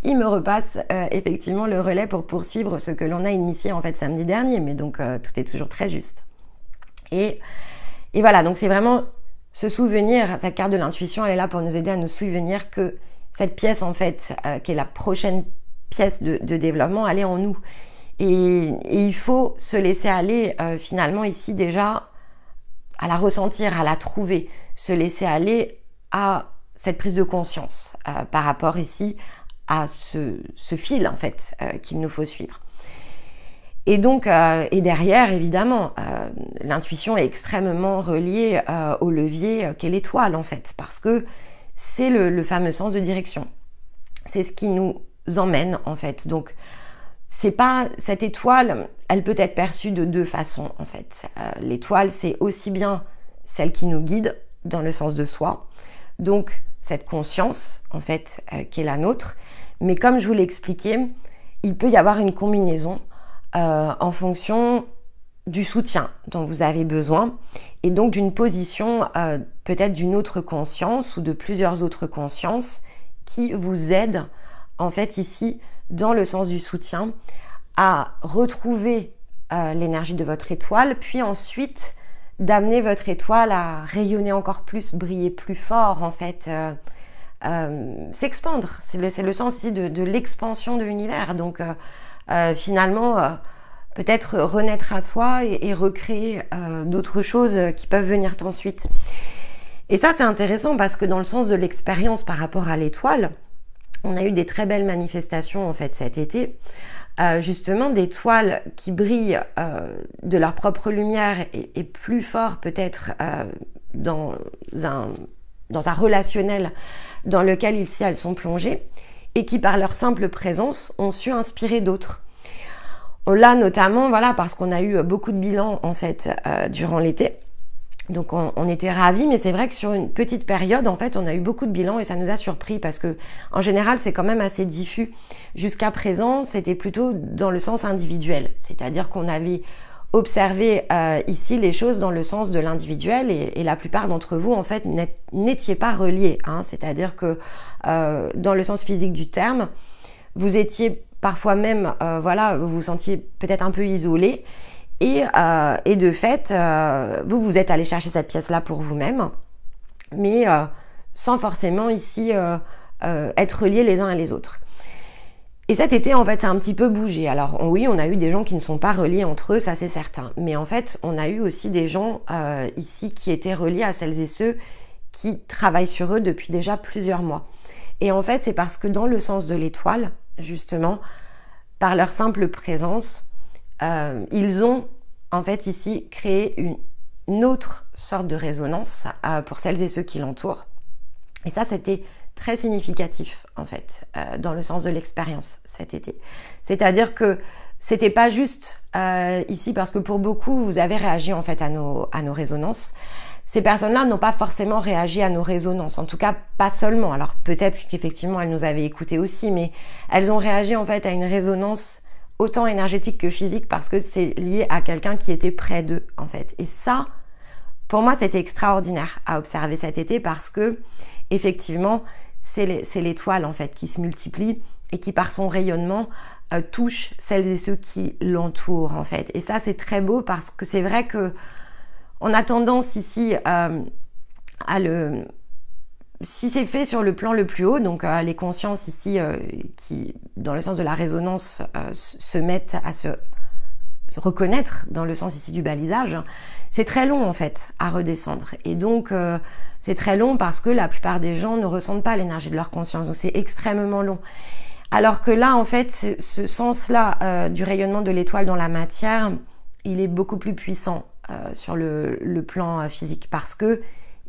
il me repasse effectivement le relais pour poursuivre ce que l'on a initié en fait samedi dernier. Mais donc, tout est toujours très juste. Et voilà, donc c'est vraiment se souvenir, cette carte de l'intuition, elle est là pour nous aider à nous souvenir que cette pièce, en fait, qui est la prochaine pièce de développement, elle est en nous. Et il faut se laisser aller finalement ici déjà à la ressentir, à la trouver, se laisser aller à cette prise de conscience par rapport ici à ce fil en fait qu'il nous faut suivre. Et donc, et derrière évidemment, l'intuition est extrêmement reliée au levier qu'est l'étoile en fait, parce que c'est le fameux sens de direction. C'est ce qui nous emmène en fait. Donc, c'est pas cette étoile, elle peut être perçue de deux façons en fait. L'étoile, c'est aussi bien celle qui nous guide dans le sens de soi, donc cette conscience en fait qui est la nôtre. Mais comme je vous l'ai expliqué, il peut y avoir une combinaison en fonction du soutien dont vous avez besoin, et donc d'une position peut-être d'une autre conscience ou de plusieurs autres consciences qui vous aident en fait ici dans le sens du soutien, à retrouver l'énergie de votre étoile, puis ensuite d'amener votre étoile à rayonner encore plus, briller plus fort en fait, s'expandre. C'est le sens ici de l'expansion de l'univers. Donc finalement, peut-être renaître à soi et recréer d'autres choses qui peuvent venir ensuite. Et ça, c'est intéressant parce que dans le sens de l'expérience par rapport à l'étoile, on a eu des très belles manifestations en fait cet été, justement d'étoiles qui brillent de leur propre lumière et plus fort peut-être dans un relationnel dans lequel ici elles sont plongées, et qui par leur simple présence ont su inspirer d'autres. On l'a notamment parce qu'on a eu beaucoup de bilans en fait durant l'été. Donc on était ravis, mais c'est vrai que sur une petite période, en fait, on a eu beaucoup de bilans et ça nous a surpris parce que en général, c'est quand même assez diffus. Jusqu'à présent, c'était plutôt dans le sens individuel, c'est-à-dire qu'on avait observé ici les choses dans le sens de l'individuel et la plupart d'entre vous, en fait, n'étiez pas reliés. C'est-à-dire que dans le sens physique du terme, vous étiez parfois même, voilà, vous vous sentiez peut-être un peu isolé, et de fait, vous êtes allé chercher cette pièce-là pour vous-même, mais sans forcément ici être reliés les uns et les autres. Et cet été, en fait, ça a un petit peu bougé. Alors oui, on a eu des gens qui ne sont pas reliés entre eux, ça c'est certain. Mais en fait, on a eu aussi des gens ici qui étaient reliés à celles et ceux qui travaillent sur eux depuis déjà plusieurs mois. Et en fait, c'est parce que dans le sens de l'étoile, justement, par leur simple présence, ils ont en fait ici créé une autre sorte de résonance pour celles et ceux qui l'entourent. Et ça, c'était très significatif en fait, dans le sens de l'expérience cet été. C'est-à-dire que c'était pas juste ici parce que pour beaucoup, vous avez réagi en fait à nos résonances. Ces personnes-là n'ont pas forcément réagi à nos résonances, en tout cas pas seulement. Alors peut-être qu'effectivement elles nous avaient écoutés aussi, mais elles ont réagi en fait à une résonance autant énergétique que physique parce que c'est lié à quelqu'un qui était près d'eux en fait. Et ça, pour moi, c'était extraordinaire à observer cet été parce que effectivement, c'est l'étoile en fait qui se multiplie et qui par son rayonnement touche celles et ceux qui l'entourent en fait. Et ça, c'est très beau parce que c'est vrai que on a tendance ici si c'est fait sur le plan le plus haut, donc les consciences ici qui, dans le sens de la résonance, se mettent à se reconnaître dans le sens ici du balisage, c'est très long en fait à redescendre. Et donc c'est très long parce que la plupart des gens ne ressentent pas l'énergie de leur conscience, donc c'est extrêmement long. Alors que là en fait, ce sens-là du rayonnement de l'étoile dans la matière, il est beaucoup plus puissant sur le plan physique parce que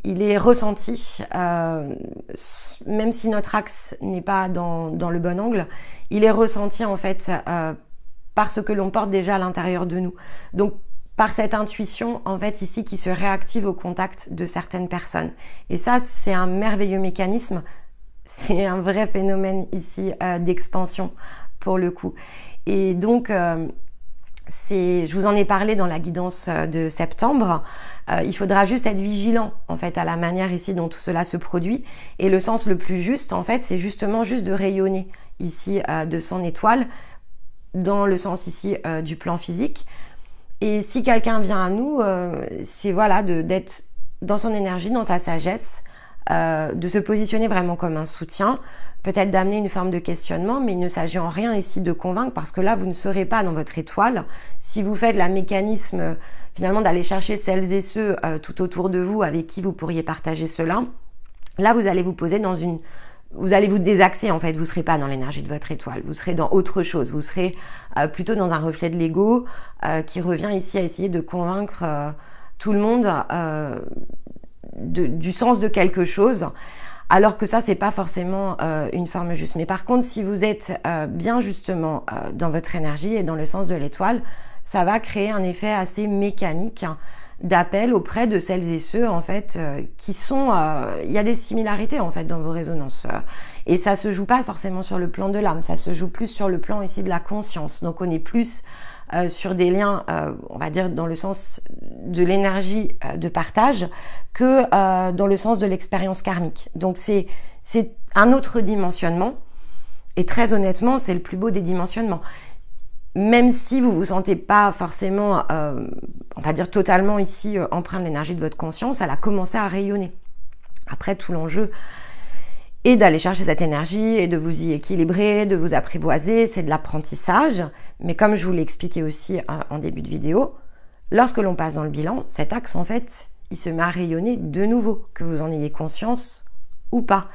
il est ressenti, même si notre axe n'est pas dans le bon angle, il est ressenti en fait par ce que l'on porte déjà à l'intérieur de nous. Donc par cette intuition en fait ici qui se réactive au contact de certaines personnes. Et ça, c'est un merveilleux mécanisme, c'est un vrai phénomène ici d'expansion pour le coup. Et donc je vous en ai parlé dans la guidance de septembre, il faudra juste être vigilant en fait à la manière ici dont tout cela se produit, et le sens le plus juste en fait c'est justement juste de rayonner ici de son étoile dans le sens ici du plan physique. Et si quelqu'un vient à nous, c'est voilà d'être dans son énergie, dans sa sagesse, de se positionner vraiment comme un soutien, peut-être d'amener une forme de questionnement, mais il ne s'agit en rien ici de convaincre parce que là, vous ne serez pas dans votre étoile. Si vous faites la mécanisme finalement d'aller chercher celles et ceux tout autour de vous avec qui vous pourriez partager cela, là, vous allez vous poser vous allez vous désaxer en fait, vous ne serez pas dans l'énergie de votre étoile, vous serez dans autre chose, vous serez plutôt dans un reflet de l'ego qui revient ici à essayer de convaincre tout le monde du sens de quelque chose, alors que ça, c'est pas forcément une forme juste. Mais par contre, si vous êtes bien justement dans votre énergie et dans le sens de l'étoile, ça va créer un effet assez mécanique d'appel auprès de celles et ceux en fait qui sont il y a des similarités en fait dans vos résonances et ça se joue pas forcément sur le plan de l'âme, ça se joue plus sur le plan ici de la conscience. Donc on est plus sur des liens on va dire dans le sens de l'énergie de partage que dans le sens de l'expérience karmique. Donc c'est un autre dimensionnement et très honnêtement c'est le plus beau des dimensionnements. Même si vous vous sentez pas forcément, on va dire totalement ici empreint de l'énergie de votre conscience, elle a commencé à rayonner. Après, tout l'enjeu est d'aller chercher cette énergie et de vous y équilibrer, de vous apprivoiser, c'est de l'apprentissage. Mais comme je vous l'ai expliqué aussi en début de vidéo, lorsque l'on passe dans le bilan, cet axe en fait, il se met à rayonner de nouveau, que vous en ayez conscience ou pas.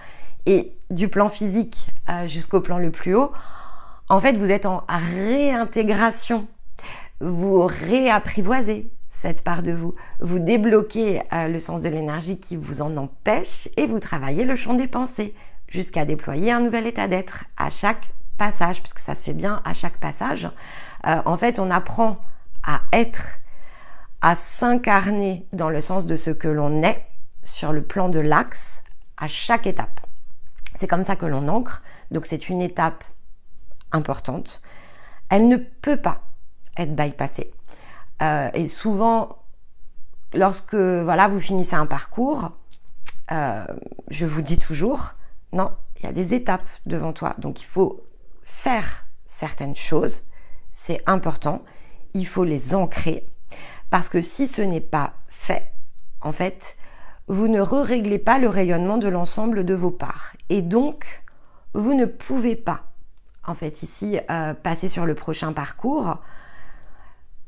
Et du plan physique jusqu'au plan le plus haut, en fait, vous êtes en réintégration, vous réapprivoisez cette part de vous, vous débloquez le sens de l'énergie qui vous en empêche et vous travaillez le champ des pensées jusqu'à déployer un nouvel état d'être à chaque passage, puisque ça se fait bien à chaque passage. En fait, on apprend à être, à s'incarner dans le sens de ce que l'on est sur le plan de l'axe à chaque étape. C'est comme ça que l'on ancre, donc c'est une étape importante, elle ne peut pas être bypassée. Et souvent, lorsque voilà, vous finissez un parcours, je vous dis toujours, non, il y a des étapes devant toi. Donc il faut faire certaines choses, c'est important, il faut les ancrer, parce que si ce n'est pas fait, en fait, vous ne réglez pas le rayonnement de l'ensemble de vos parts. Et donc, vous ne pouvez pas, en fait, ici, passer sur le prochain parcours.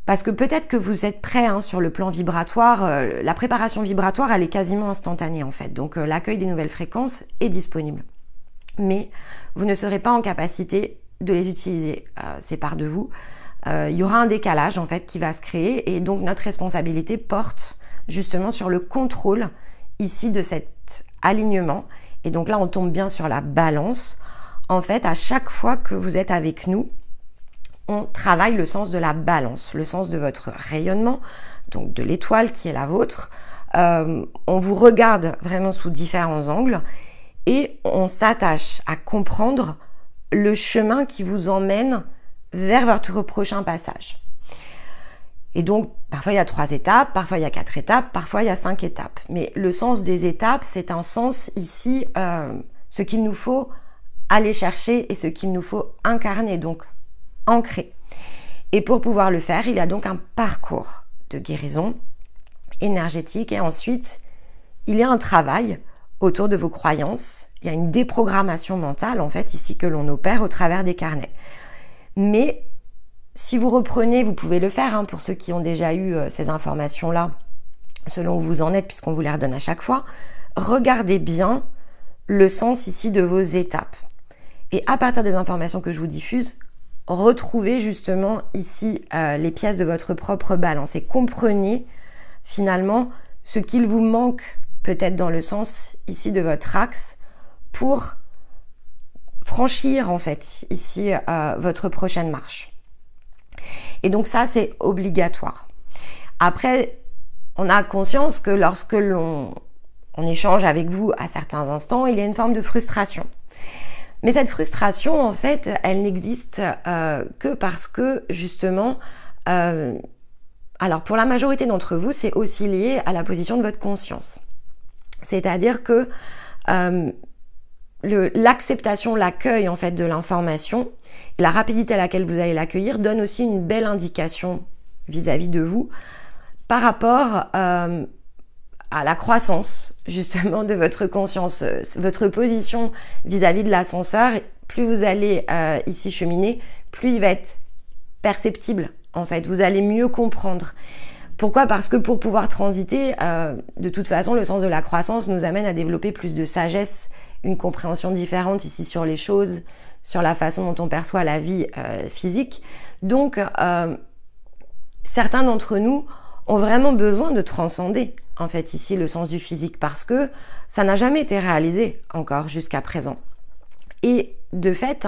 Parce que peut-être que vous êtes prêt sur le plan vibratoire. La préparation vibratoire, elle est quasiment instantanée, en fait. Donc, l'accueil des nouvelles fréquences est disponible. Mais vous ne serez pas en capacité de les utiliser, ces parts de vous. Il y aura un décalage, en fait, qui va se créer. Et donc, notre responsabilité porte justement sur le contrôle ici de cet alignement. Et donc là, on tombe bien sur la balance. En fait, à chaque fois que vous êtes avec nous, on travaille le sens de la balance, le sens de votre rayonnement, donc de l'étoile qui est la vôtre. On vous regarde vraiment sous différents angles et on s'attache à comprendre le chemin qui vous emmène vers votre prochain passage. Et donc, parfois il y a 3 étapes, parfois il y a 4 étapes, parfois il y a 5 étapes. Mais le sens des étapes, c'est un sens ici, ce qu'il nous faut aller chercher et ce qu'il nous faut incarner, donc ancrer. Et pour pouvoir le faire, il y a donc un parcours de guérison énergétique et ensuite, il y a un travail autour de vos croyances. Il y a une déprogrammation mentale, en fait, ici que l'on opère au travers des carnets. Mais si vous reprenez, vous pouvez le faire pour ceux qui ont déjà eu ces informations-là, selon où vous en êtes, puisqu'on vous les redonne à chaque fois. Regardez bien le sens ici de vos étapes. Et à partir des informations que je vous diffuse, retrouvez justement ici les pièces de votre propre balance et comprenez finalement ce qu'il vous manque peut-être dans le sens ici de votre axe pour franchir en fait ici votre prochaine marche. Et donc ça, c'est obligatoire. Après, on a conscience que lorsque l'on échange avec vous à certains instants, il y a une forme de frustration. Mais cette frustration, en fait, elle n'existe que parce que, justement, alors pour la majorité d'entre vous, c'est aussi lié à la position de votre conscience. C'est-à-dire que l'acceptation, l'accueil, en fait, de l'information, la rapidité à laquelle vous allez l'accueillir donne aussi une belle indication vis-à-vis de vous par rapport à la croissance justement de votre conscience, votre position vis-à-vis de l'ascenseur. Plus vous allez ici cheminer, plus il va être perceptible en fait, vous allez mieux comprendre. Pourquoi ? Parce que pour pouvoir transiter, de toute façon, le sens de la croissance nous amène à développer plus de sagesse, une compréhension différente ici sur les choses, sur la façon dont on perçoit la vie physique. Donc, certains d'entre nous ont vraiment besoin de transcender, en fait, ici, le sens du physique, parce que ça n'a jamais été réalisé encore jusqu'à présent. Et de fait,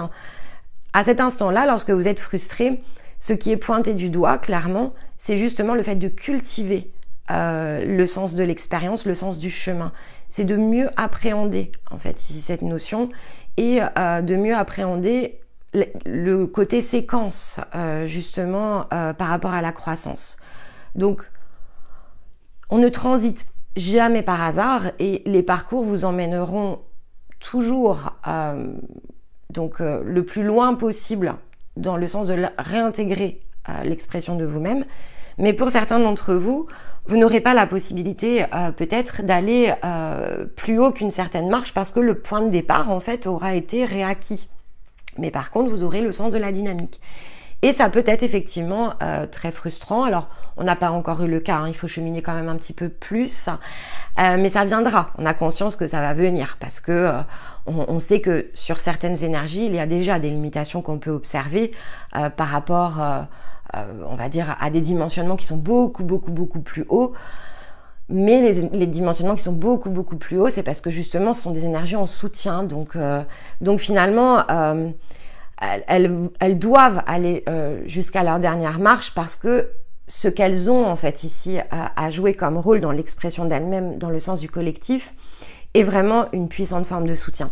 à cet instant-là, lorsque vous êtes frustré, ce qui est pointé du doigt, clairement, c'est justement le fait de cultiver le sens de l'expérience, le sens du chemin. C'est de mieux appréhender, en fait, ici, cette notion, et de mieux appréhender le côté séquence, justement, par rapport à la croissance. Donc, on ne transite jamais par hasard et les parcours vous emmèneront toujours le plus loin possible dans le sens de réintégrer l'expression de vous-même. Mais pour certains d'entre vous, vous n'aurez pas la possibilité peut-être d'aller plus haut qu'une certaine marche parce que le point de départ en fait aura été réacquis. Mais par contre, vous aurez le sens de la dynamique. Et ça peut être effectivement très frustrant. Alors, on n'a pas encore eu le cas, il faut cheminer quand même un petit peu plus. Mais ça viendra. On a conscience que ça va venir parce que on sait que sur certaines énergies, il y a déjà des limitations qu'on peut observer par rapport, on va dire, à des dimensionnements qui sont beaucoup plus hauts. Mais les dimensionnements qui sont beaucoup plus hauts, c'est parce que justement, ce sont des énergies en soutien. Donc finalement... Elles doivent aller jusqu'à leur dernière marche parce que ce qu'elles ont en fait ici à jouer comme rôle dans l'expression d'elles-mêmes, dans le sens du collectif, est vraiment une puissante forme de soutien.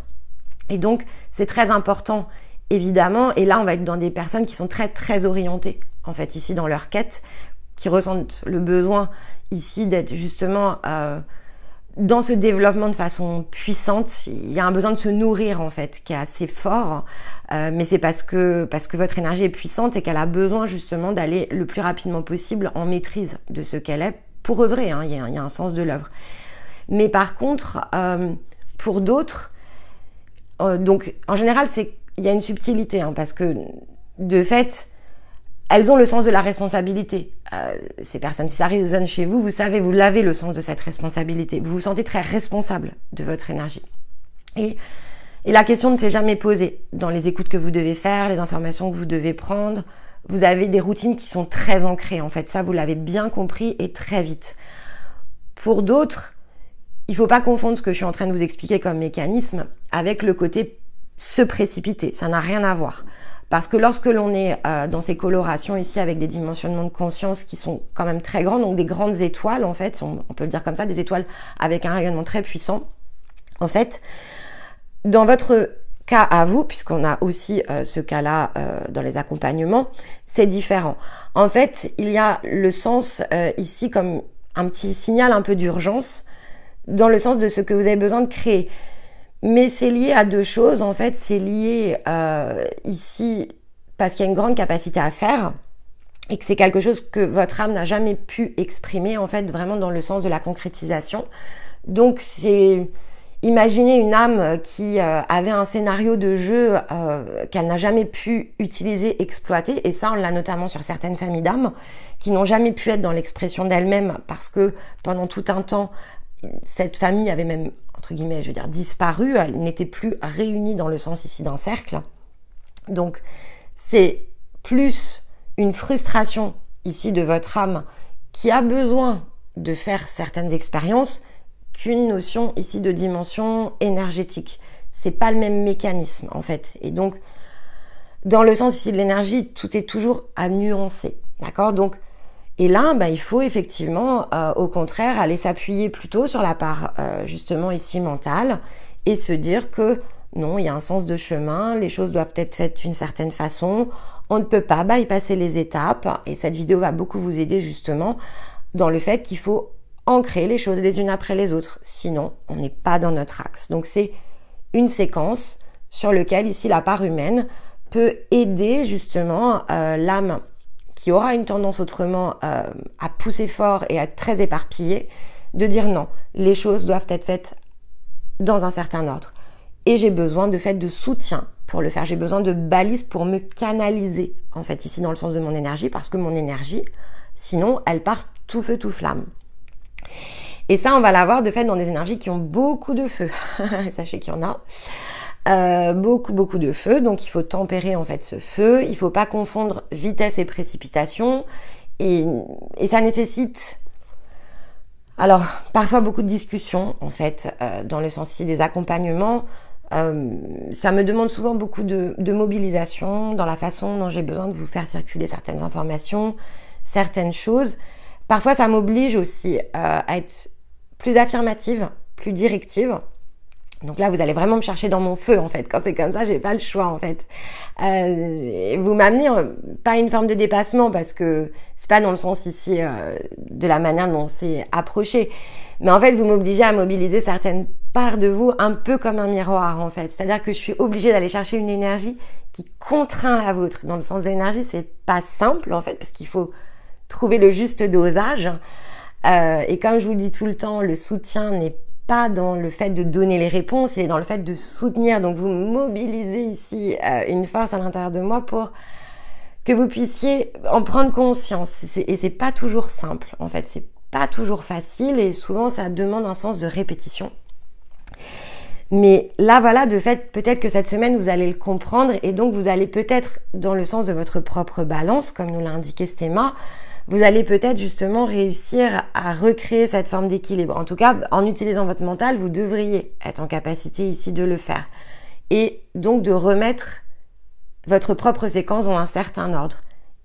Et donc c'est très important évidemment, et là on va être dans des personnes qui sont très orientées en fait ici dans leur quête, qui ressentent le besoin ici d'être justement dans ce développement de façon puissante, il y a un besoin de se nourrir en fait, qui est assez fort, mais c'est parce que votre énergie est puissante et qu'elle a besoin justement d'aller le plus rapidement possible en maîtrise de ce qu'elle est pour œuvrer, hein, il y a un sens de l'œuvre. Mais par contre, pour d'autres, donc en général, il y a une subtilité, hein, parce que de fait, elles ont le sens de la responsabilité. Ces personnes, si ça résonne chez vous, vous savez, vous l'avez le sens de cette responsabilité. Vous vous sentez très responsable de votre énergie. Et la question ne s'est jamais posée dans les écoutes que vous devez faire, les informations que vous devez prendre. Vous avez des routines qui sont très ancrées, en fait. Ça, vous l'avez bien compris et très vite. Pour d'autres, il ne faut pas confondre ce que je suis en train de vous expliquer comme mécanisme avec le côté se précipiter. Ça n'a rien à voir. Parce que lorsque l'on est dans ces colorations ici avec des dimensionnements de conscience qui sont quand même très grands, donc des grandes étoiles en fait, on peut le dire comme ça, des étoiles avec un rayonnement très puissant, en fait, dans votre cas à vous, puisqu'on a aussi ce cas-là dans les accompagnements, c'est différent. En fait, il y a le sens ici comme un petit signal un peu d'urgence dans le sens de ce que vous avez besoin de créer. Mais c'est lié à deux choses, en fait. C'est lié ici parce qu'il y a une grande capacité à faire et que c'est quelque chose que votre âme n'a jamais pu exprimer, en fait, vraiment dans le sens de la concrétisation. Donc, c'est imaginez une âme qui avait un scénario de jeu qu'elle n'a jamais pu utiliser, exploiter. Et ça, on l'a notamment sur certaines familles d'âmes qui n'ont jamais pu être dans l'expression d'elles-mêmes parce que pendant tout un temps, cette famille avait même, entre guillemets, je veux dire, disparu, elle n'était plus réunie dans le sens ici d'un cercle. Donc, c'est plus une frustration ici de votre âme qui a besoin de faire certaines expériences qu'une notion ici de dimension énergétique. C'est pas le même mécanisme, en fait. Et donc, dans le sens ici de l'énergie, tout est toujours à nuancer, d'accord ? Donc, et là, il faut effectivement, au contraire, aller s'appuyer plutôt sur la part, justement, ici mentale et se dire que non, il y a un sens de chemin, les choses doivent être faites d'une certaine façon, on ne peut pas bypasser les étapes et cette vidéo va beaucoup vous aider justement dans le fait qu'il faut ancrer les choses les unes après les autres, sinon on n'est pas dans notre axe. Donc c'est une séquence sur laquelle ici la part humaine peut aider justement l'âme qui aura une tendance autrement à pousser fort et à être très éparpillée, de dire non, les choses doivent être faites dans un certain ordre. Et j'ai besoin de fait de soutien pour le faire. J'ai besoin de balises pour me canaliser, en fait, ici dans le sens de mon énergie, parce que mon énergie, sinon, elle part tout feu, tout flamme. Et ça, on va l'avoir de fait dans des énergies qui ont beaucoup de feu. Sachez qu'il y en a. Beaucoup de feu, donc il faut tempérer en fait ce feu, il faut pas confondre vitesse et précipitation et ça nécessite alors parfois beaucoup de discussions en fait dans le sens ici des accompagnements, ça me demande souvent beaucoup de mobilisation dans la façon dont j'ai besoin de vous faire circuler certaines informations, certaines choses. Parfois ça m'oblige aussi à être plus affirmative, plus directive. Donc là, vous allez vraiment me chercher dans mon feu, en fait. Quand c'est comme ça, j'ai pas le choix, en fait. Vous m'amenez pas une forme de dépassement, parce que c'est pas dans le sens ici de la manière dont c'est approché. Mais en fait, vous m'obligez à mobiliser certaines parts de vous, un peu comme un miroir, en fait. C'est-à-dire que je suis obligée d'aller chercher une énergie qui contraint la vôtre. Dans le sens de l'énergie, c'est pas simple, en fait, parce qu'il faut trouver le juste dosage. Et comme je vous le dis tout le temps, le soutien n'est pas dans le fait de donner les réponses, il est dans le fait de soutenir. Donc vous mobilisez ici une force à l'intérieur de moi pour que vous puissiez en prendre conscience. Et c'est pas toujours simple, en fait, c'est pas toujours facile et souvent ça demande un sens de répétition. Mais là voilà, de fait, peut-être que cette semaine vous allez le comprendre et donc vous allez peut-être dans le sens de votre propre balance, comme nous l'a indiqué Stéma, vous allez peut-être justement réussir à recréer cette forme d'équilibre. En tout cas, en utilisant votre mental, vous devriez être en capacité ici de le faire. Et donc de remettre votre propre séquence dans un certain ordre.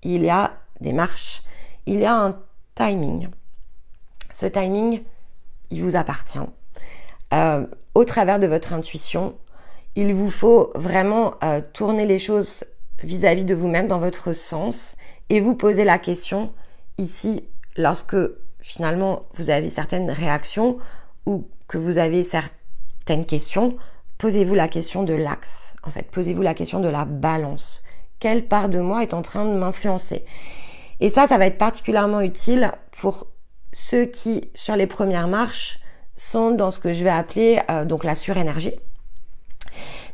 Il y a des marches, il y a un timing. Ce timing, il vous appartient. Au travers de votre intuition, il vous faut vraiment tourner les choses vis-à-vis de vous-même dans votre sens et vous poser la question ici, lorsque finalement vous avez certaines réactions ou que vous avez certaines questions, posez-vous la question de l'axe. En fait, posez-vous la question de la balance. Quelle part de moi est en train de m'influencer? Et ça va être particulièrement utile pour ceux qui, sur les premières marches, sont dans ce que je vais appeler donc la surénergie,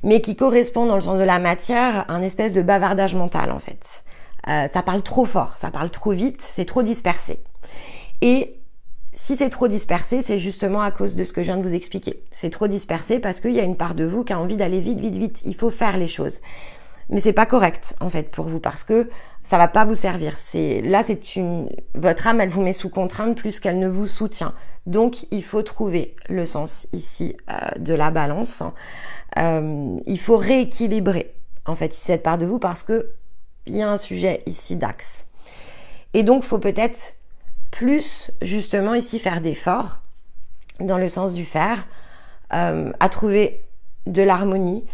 mais qui correspond dans le sens de la matière à un espèce de bavardage mental en fait. Ça parle trop fort, ça parle trop vite, c'est trop dispersé. Et si c'est trop dispersé, c'est justement à cause de ce que je viens de vous expliquer. C'est trop dispersé parce qu'il y a une part de vous qui a envie d'aller vite, vite, vite. Il faut faire les choses. Mais c'est pas correct en fait pour vous parce que ça va pas vous servir. Votre âme, elle vous met sous contrainte plus qu'elle ne vous soutient. Donc il faut trouver le sens ici de la balance. Il faut rééquilibrer en fait cette part de vous parce que il y a un sujet ici d'axe. Et donc il faut peut-être plus justement ici faire d'efforts dans le sens du faire, à trouver de l'harmonie,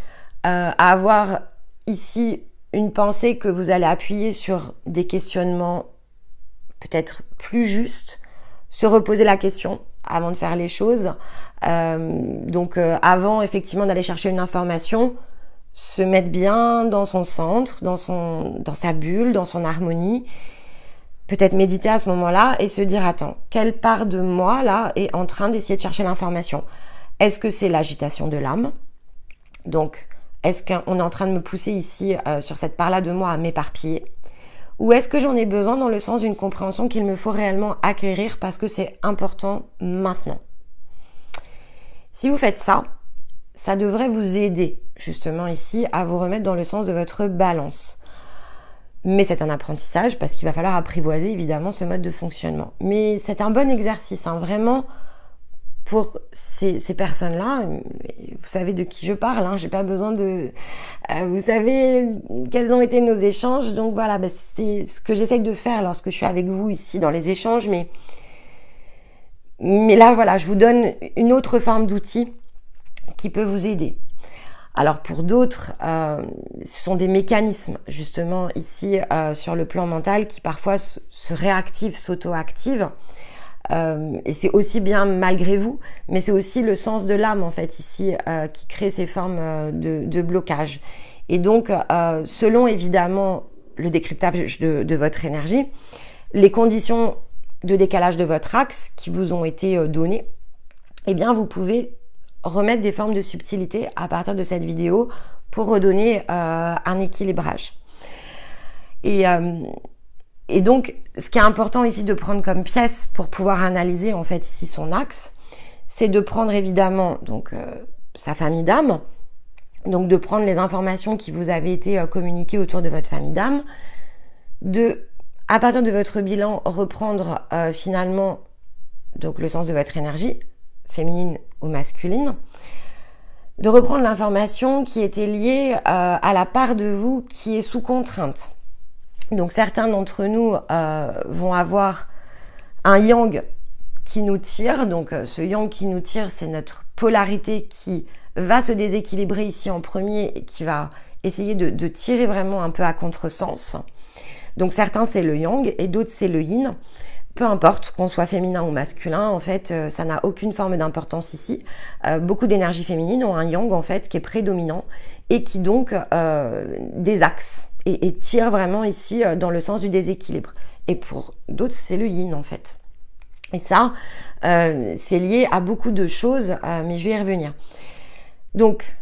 à avoir ici une pensée que vous allez appuyer sur des questionnements peut-être plus justes, se reposer la question avant de faire les choses. Donc avant effectivement d'aller chercher une information, se mettre bien dans son centre, dans sa bulle, dans son harmonie, peut-être méditer à ce moment-là et se dire attends, quelle part de moi là est en train d'essayer de chercher l'information? Est-ce que c'est l'agitation de l'âme? Donc est-ce qu'on est en train de me pousser ici sur cette part-là de moi à m'éparpiller? Ou est-ce que j'en ai besoin dans le sens d'une compréhension qu'il me faut réellement acquérir parce que c'est important maintenant? Si vous faites ça, ça devrait vous aider justement ici à vous remettre dans le sens de votre balance. Mais c'est un apprentissage parce qu'il va falloir apprivoiser évidemment ce mode de fonctionnement. Mais c'est un bon exercice, hein, vraiment. Pour ces personnes-là, vous savez de qui je parle, hein, j'ai pas besoin de... vous savez quels ont été nos échanges, donc voilà, c'est ce que j'essaye de faire lorsque je suis avec vous ici dans les échanges, mais là voilà, je vous donne une autre forme d'outil qui peut vous aider. Alors pour d'autres, ce sont des mécanismes justement ici sur le plan mental qui parfois se réactivent, s'auto-activent. Et c'est aussi bien malgré vous, mais c'est aussi le sens de l'âme en fait ici qui crée ces formes de blocage. Et donc selon évidemment le décryptage de votre énergie, les conditions de décalage de votre axe qui vous ont été données, eh bien vous pouvez remettre des formes de subtilité à partir de cette vidéo pour redonner un équilibrage. Et donc, ce qui est important ici de prendre comme pièce pour pouvoir analyser en fait ici son axe, c'est de prendre évidemment donc sa famille d'âme, donc de prendre les informations qui vous avaient été communiquées autour de votre famille d'âme, de, à partir de votre bilan, reprendre finalement donc le sens de votre énergie, féminine ou masculine, de reprendre l'information qui était liée à la part de vous qui est sous contrainte. Donc certains d'entre nous vont avoir un yang qui nous tire. Donc ce yang qui nous tire, c'est notre polarité qui va se déséquilibrer ici en premier et qui va essayer de tirer vraiment un peu à contresens. Donc certains c'est le yang et d'autres c'est le yin. Peu importe qu'on soit féminin ou masculin, en fait, ça n'a aucune forme d'importance ici. Beaucoup d'énergie féminine ont un yang en fait qui est prédominant et qui donc désaxe. Et tire vraiment ici dans le sens du déséquilibre. Et pour d'autres, c'est le yin en fait. Et ça, c'est lié à beaucoup de choses, mais je vais y revenir. Donc,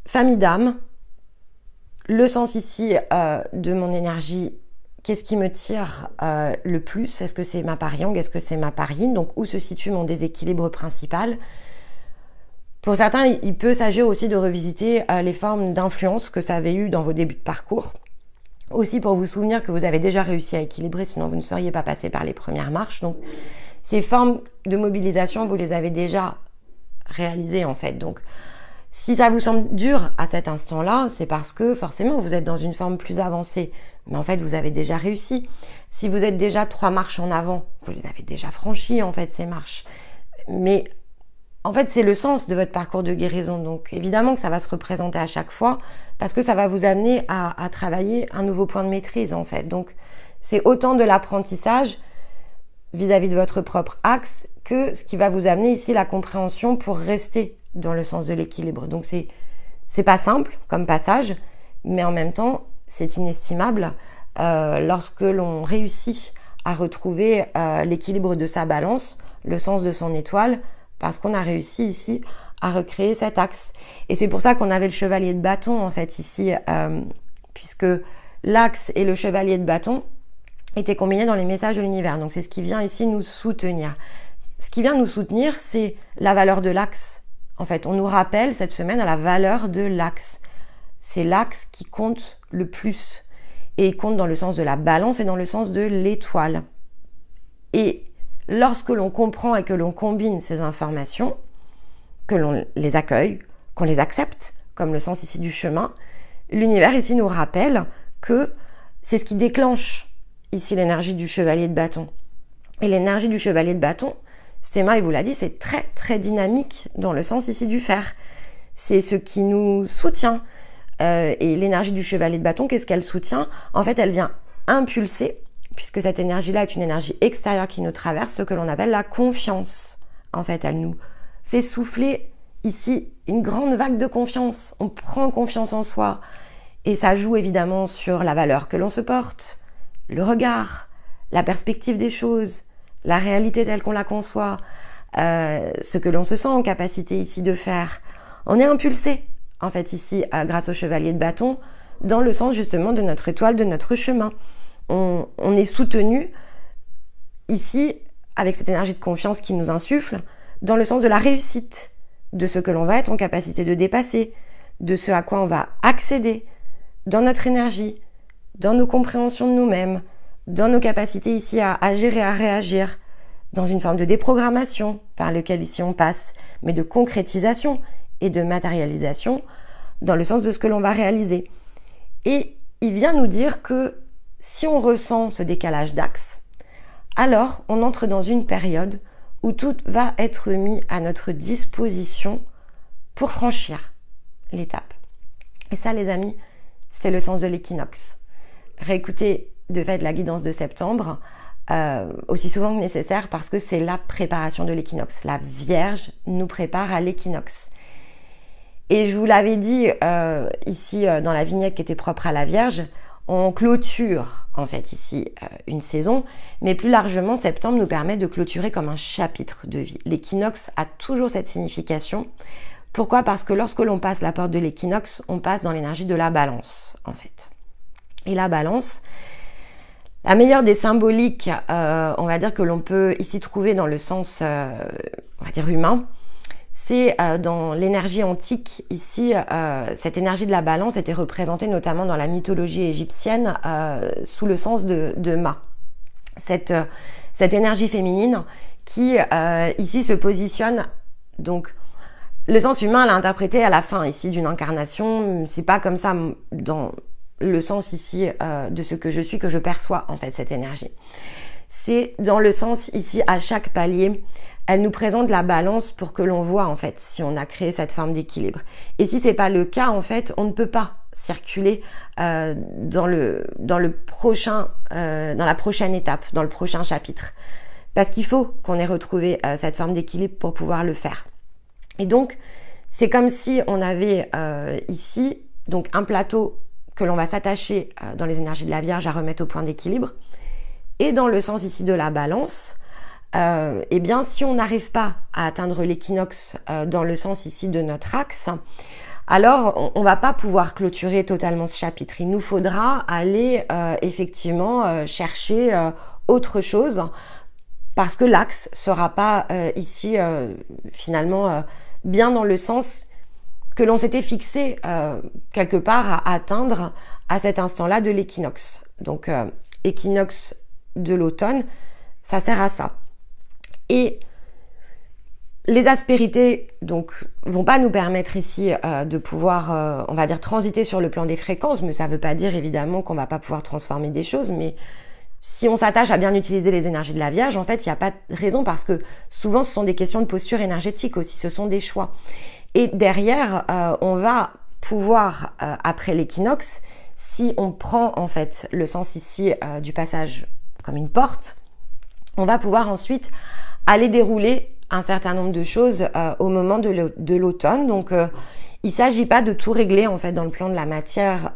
famille d'âme, le sens ici de mon énergie, qu'est-ce qui me tire le plus? Est-ce que c'est ma part yang? Est-ce que c'est ma part yin? Donc, où se situe mon déséquilibre principal? Pour certains, il peut s'agir aussi de revisiter les formes d'influence que ça avait eu dans vos débuts de parcours. Aussi pour vous souvenir que vous avez déjà réussi à équilibrer, sinon vous ne seriez pas passé par les premières marches. Donc ces formes de mobilisation, vous les avez déjà réalisées en fait. Donc si ça vous semble dur à cet instant-là, c'est parce que forcément vous êtes dans une forme plus avancée. Mais en fait, vous avez déjà réussi. Si vous êtes déjà 3 marches en avant, vous les avez déjà franchies en fait ces marches. Mais en fait, c'est le sens de votre parcours de guérison. Donc, évidemment que ça va se représenter à chaque fois parce que ça va vous amener à travailler un nouveau point de maîtrise, en fait. Donc, c'est autant de l'apprentissage vis-à-vis de votre propre axe que ce qui va vous amener ici la compréhension pour rester dans le sens de l'équilibre. Donc c'est pas simple comme passage, mais en même temps c'est inestimable lorsque l'on réussit à retrouver l'équilibre de sa balance, le sens de son étoile, parce qu'on a réussi ici à recréer cet axe. Et c'est pour ça qu'on avait le chevalier de bâton en fait ici, puisque l'axe et le chevalier de bâton étaient combinés dans les messages de l'univers. Donc c'est ce qui vient ici nous soutenir. Ce qui vient nous soutenir, c'est la valeur de l'axe. En fait, on nous rappelle cette semaine à la valeur de l'axe. C'est l'axe qui compte le plus. Et il compte dans le sens de la balance et dans le sens de l'étoile. Et lorsque l'on comprend et que l'on combine ces informations, que l'on les accueille, qu'on les accepte, comme le sens ici du chemin, l'univers ici nous rappelle que c'est ce qui déclenche ici l'énergie du chevalier de bâton. Et l'énergie du chevalier de bâton, Stéma, il vous l'a dit, c'est très très dynamique dans le sens ici du fer. C'est ce qui nous soutient. Et l'énergie du chevalier de bâton, qu'est-ce qu'elle soutient? En fait, elle vient impulser, puisque cette énergie-là est une énergie extérieure qui nous traverse, ce que l'on appelle la confiance. En fait, elle nous fait souffler ici une grande vague de confiance. On prend confiance en soi. Et ça joue évidemment sur la valeur que l'on se porte, le regard, la perspective des choses, la réalité telle qu'on la conçoit, ce que l'on se sent en capacité ici de faire. On est impulsé, en fait, ici, grâce au chevalier de bâton, dans le sens justement de notre étoile, de notre chemin. On est soutenu ici, avec cette énergie de confiance qui nous insuffle, dans le sens de la réussite, de ce que l'on va être en capacité de dépasser, de ce à quoi on va accéder dans notre énergie, dans nos compréhensions de nous-mêmes, dans nos capacités ici à agir et à réagir, dans une forme de déprogrammation par laquelle ici on passe, mais de concrétisation et de matérialisation dans le sens de ce que l'on va réaliser. Et il vient nous dire que si on ressent ce décalage d'axe, alors on entre dans une période où tout va être mis à notre disposition pour franchir l'étape. Et ça, les amis, c'est le sens de l'équinoxe. Réécoutez de fait la guidance de septembre aussi souvent que nécessaire parce que c'est la préparation de l'équinoxe. La Vierge nous prépare à l'équinoxe. Et je vous l'avais dit ici dans la vignette qui était propre à la Vierge, on clôture en fait ici une saison, mais plus largement septembre nous permet de clôturer comme un chapitre de vie. L'équinoxe a toujours cette signification. Pourquoi? Parce que lorsque l'on passe la porte de l'équinoxe, on passe dans l'énergie de la balance en fait. Et la balance, la meilleure des symboliques, on va dire que l'on peut ici trouver dans le sens, on va dire humain, c'est dans l'énergie antique, ici, cette énergie de la balance était représentée notamment dans la mythologie égyptienne sous le sens de Ma. Cette énergie féminine qui, ici, se positionne, donc, le sens humain l'a interprété à la fin, ici, d'une incarnation. C'est pas comme ça dans le sens ici de ce que je suis, que je perçois, en fait, cette énergie. C'est dans le sens ici, à chaque palier, elle nous présente la balance pour que l'on voit en fait si on a créé cette forme d'équilibre. Et si c'est pas le cas, en fait, on ne peut pas circuler dans la prochaine étape, dans le prochain chapitre. Parce qu'il faut qu'on ait retrouvé cette forme d'équilibre pour pouvoir le faire. Et donc, c'est comme si on avait ici donc un plateau que l'on va s'attacher dans les énergies de la Vierge à remettre au point d'équilibre. Et dans le sens ici de la balance, eh bien, si on n'arrive pas à atteindre l'équinoxe dans le sens ici de notre axe, alors on va pas pouvoir clôturer totalement ce chapitre. Il nous faudra aller effectivement chercher autre chose parce que l'axe sera pas ici finalement bien dans le sens que l'on s'était fixé quelque part à atteindre à cet instant-là de l'équinoxe. Donc équinoxe de l'automne, ça sert à ça. Et les aspérités donc vont pas nous permettre ici de pouvoir, on va dire, transiter sur le plan des fréquences, mais ça veut pas dire évidemment qu'on va pas pouvoir transformer des choses, mais si on s'attache à bien utiliser les énergies de la Vierge, en fait, il n'y a pas de raison parce que souvent ce sont des questions de posture énergétique aussi, ce sont des choix. Et derrière, on va pouvoir, après l'équinoxe, si on prend en fait le sens ici du passage comme une porte, on va pouvoir ensuite aller dérouler un certain nombre de choses au moment de l'automne. Donc, il ne s'agit pas de tout régler en fait dans le plan de la matière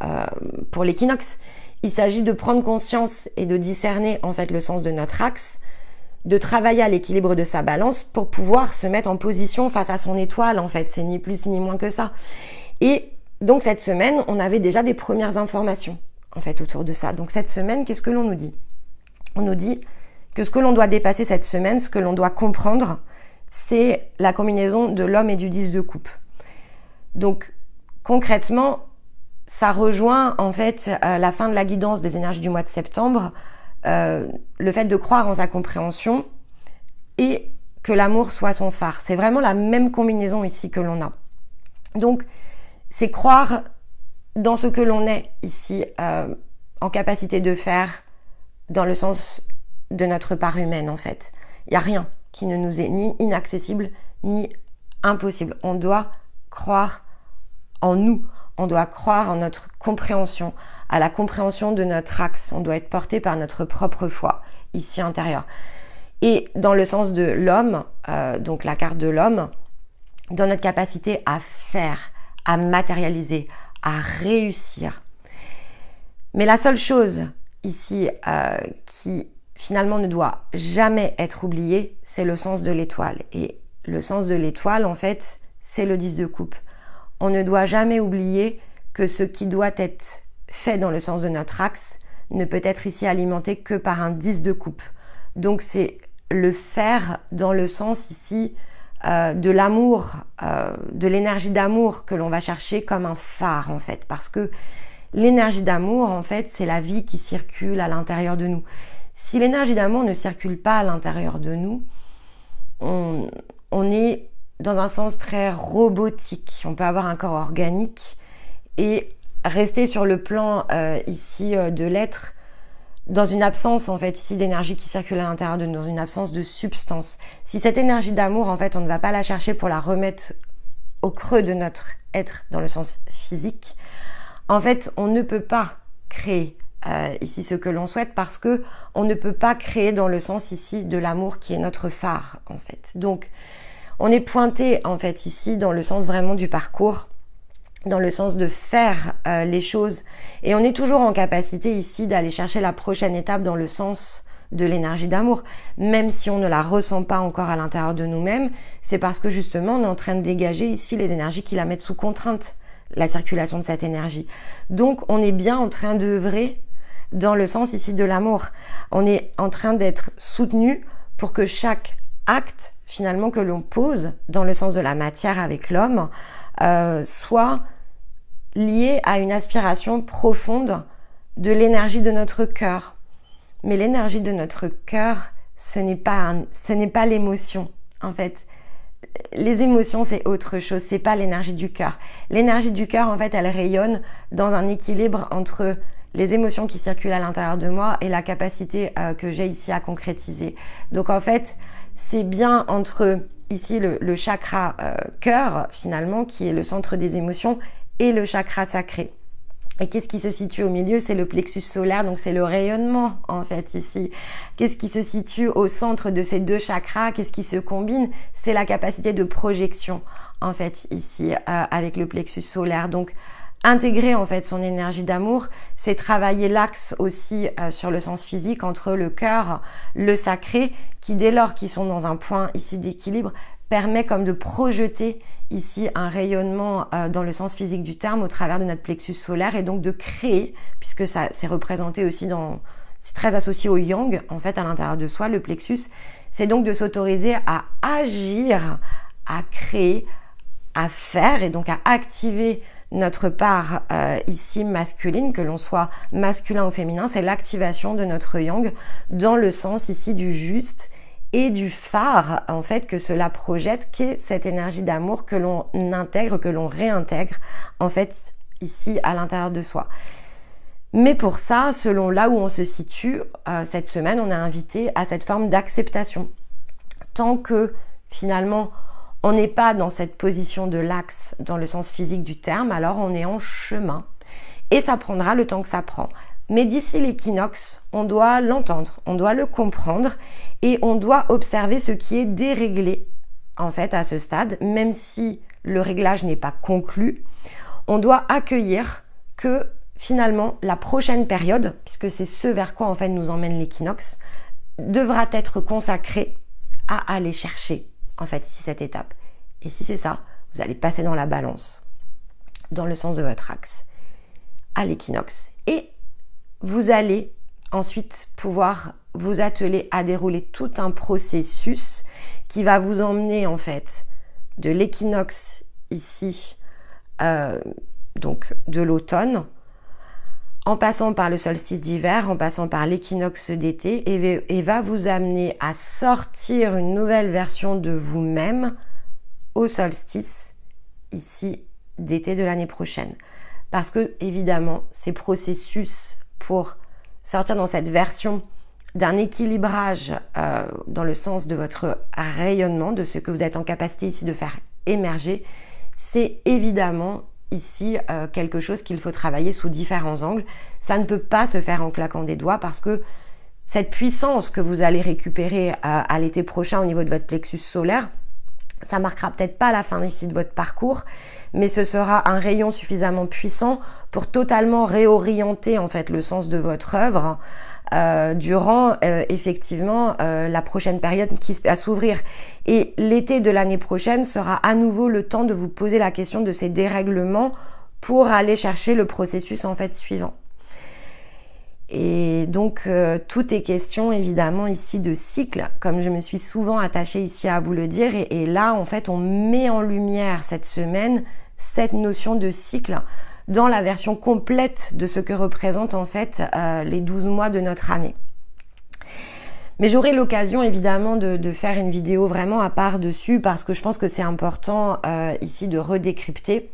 pour l'équinoxe. Il s'agit de prendre conscience et de discerner en fait le sens de notre axe, de travailler à l'équilibre de sa balance pour pouvoir se mettre en position face à son étoile en fait. C'est ni plus ni moins que ça. Et donc cette semaine, on avait déjà des premières informations en fait autour de ça. Donc cette semaine, qu'est-ce que l'on nous dit? On nous dit que ce que l'on doit dépasser cette semaine, ce que l'on doit comprendre, c'est la combinaison de l'homme et du 10 de coupe. Donc concrètement, ça rejoint en fait la fin de la guidance des énergies du mois de septembre, le fait de croire en sa compréhension et que l'amour soit son phare. C'est vraiment la même combinaison ici que l'on a. Donc, c'est croire dans ce que l'on est ici en capacité de faire dans le sens de notre part humaine en fait. Il n'y a rien qui ne nous est ni inaccessible ni impossible. On doit croire en nous. On doit croire en notre compréhension, à la compréhension de notre axe. On doit être porté par notre propre foi, ici intérieure. Et dans le sens de l'homme, donc la carte de l'homme, dans notre capacité à faire, à matérialiser, à réussir. Mais la seule chose ici qui finalement ne doit jamais être oubliée, c'est le sens de l'étoile. Et le sens de l'étoile, en fait, c'est le 10 de coupe. On ne doit jamais oublier que ce qui doit être fait dans le sens de notre axe ne peut être ici alimenté que par un 10 de coupe. Donc c'est le faire dans le sens ici de l'amour, de l'énergie d'amour que l'on va chercher comme un phare en fait. Parce que l'énergie d'amour en fait c'est la vie qui circule à l'intérieur de nous. Si l'énergie d'amour ne circule pas à l'intérieur de nous, on est dans un sens très robotique. On peut avoir un corps organique et rester sur le plan ici de l'être dans une absence en fait ici d'énergie qui circule à l'intérieur de nous, dans une absence de substance. Si cette énergie d'amour en fait on ne va pas la chercher pour la remettre au creux de notre être dans le sens physique, en fait on ne peut pas créer ici ce que l'on souhaite parce que on ne peut pas créer dans le sens ici de l'amour qui est notre phare en fait. Donc on est pointé en fait ici dans le sens vraiment du parcours, dans le sens de faire les choses et on est toujours en capacité ici d'aller chercher la prochaine étape dans le sens de l'énergie d'amour, même si on ne la ressent pas encore à l'intérieur de nous-mêmes, c'est parce que justement on est en train de dégager ici les énergies qui la mettent sous contrainte, la circulation de cette énergie. Donc on est bien en train d'œuvrer dans le sens ici de l'amour. On est en train d'être soutenu pour que chaque acte finalement que l'on pose dans le sens de la matière avec l'homme soit lié à une aspiration profonde de l'énergie de notre cœur. Mais l'énergie de notre cœur, ce n'est pas l'émotion. En fait, les émotions, c'est autre chose. C'est pas l'énergie du cœur. L'énergie du cœur, en fait, elle rayonne dans un équilibre entre les émotions qui circulent à l'intérieur de moi et la capacité que j'ai ici à concrétiser. Donc, en fait, c'est bien entre ici le chakra cœur, finalement, qui est le centre des émotions, et le chakra sacré. Et qu'est-ce qui se situe au milieu? C'est le plexus solaire, donc c'est le rayonnement en fait ici. Qu'est-ce qui se situe au centre de ces deux chakras? Qu'est-ce qui se combine? C'est la capacité de projection en fait ici avec le plexus solaire. Donc intégrer en fait son énergie d'amour, c'est travailler l'axe aussi sur le sens physique entre le cœur, le sacré, qui dès lors qu'ils sont dans un point ici d'équilibre, permet comme de projeter ici un rayonnement dans le sens physique du terme au travers de notre plexus solaire et donc de créer, puisque ça c'est représenté aussi c'est très associé au yang en fait à l'intérieur de soi, le plexus, c'est donc de s'autoriser à agir, à créer, à faire et donc à activer notre part ici masculine, que l'on soit masculin ou féminin, c'est l'activation de notre yang dans le sens ici du juste et du phare en fait que cela projette, qu'est cette énergie d'amour que l'on intègre, que l'on réintègre en fait ici à l'intérieur de soi. Mais pour ça, selon là où on se situe, cette semaine, on est invité à cette forme d'acceptation. Tant que finalement on n'est pas dans cette position de l'axe dans le sens physique du terme, alors on est en chemin et ça prendra le temps que ça prend. Mais d'ici l'équinoxe, on doit l'entendre, on doit le comprendre et on doit observer ce qui est déréglé en fait à ce stade, même si le réglage n'est pas conclu. On doit accueillir que finalement la prochaine période, puisque c'est ce vers quoi en fait nous emmène l'équinoxe, devra être consacrée à aller chercher en fait ici cette étape. Et si c'est ça, vous allez passer dans la balance, dans le sens de votre axe, à l'équinoxe. Et vous allez ensuite pouvoir vous atteler à dérouler tout un processus qui va vous emmener en fait de l'équinoxe ici, donc de l'automne, en passant par le solstice d'hiver, en passant par l'équinoxe d'été, et va vous amener à sortir une nouvelle version de vous-même au solstice ici d'été de l'année prochaine. Parce que évidemment, ces processus pour sortir dans cette version d'un équilibrage dans le sens de votre rayonnement, de ce que vous êtes en capacité ici de faire émerger, c'est évidemment ici quelque chose qu'il faut travailler sous différents angles. Ça ne peut pas se faire en claquant des doigts parce que cette puissance que vous allez récupérer à l'été prochain au niveau de votre plexus solaire, ça marquera peut-être pas la fin ici de votre parcours, mais ce sera un rayon suffisamment puissant pour totalement réorienter en fait le sens de votre œuvre durant effectivement la prochaine période qui va s'ouvrir. Et l'été de l'année prochaine sera à nouveau le temps de vous poser la question de ces dérèglements pour aller chercher le processus en fait suivant. Et donc tout est question évidemment ici de cycle, comme je me suis souvent attachée ici à vous le dire, et là en fait on met en lumière cette semaine cette notion de cycle dans la version complète de ce que représentent en fait les 12 mois de notre année. Mais j'aurai l'occasion évidemment de faire une vidéo vraiment à part dessus parce que je pense que c'est important ici de redécrypter.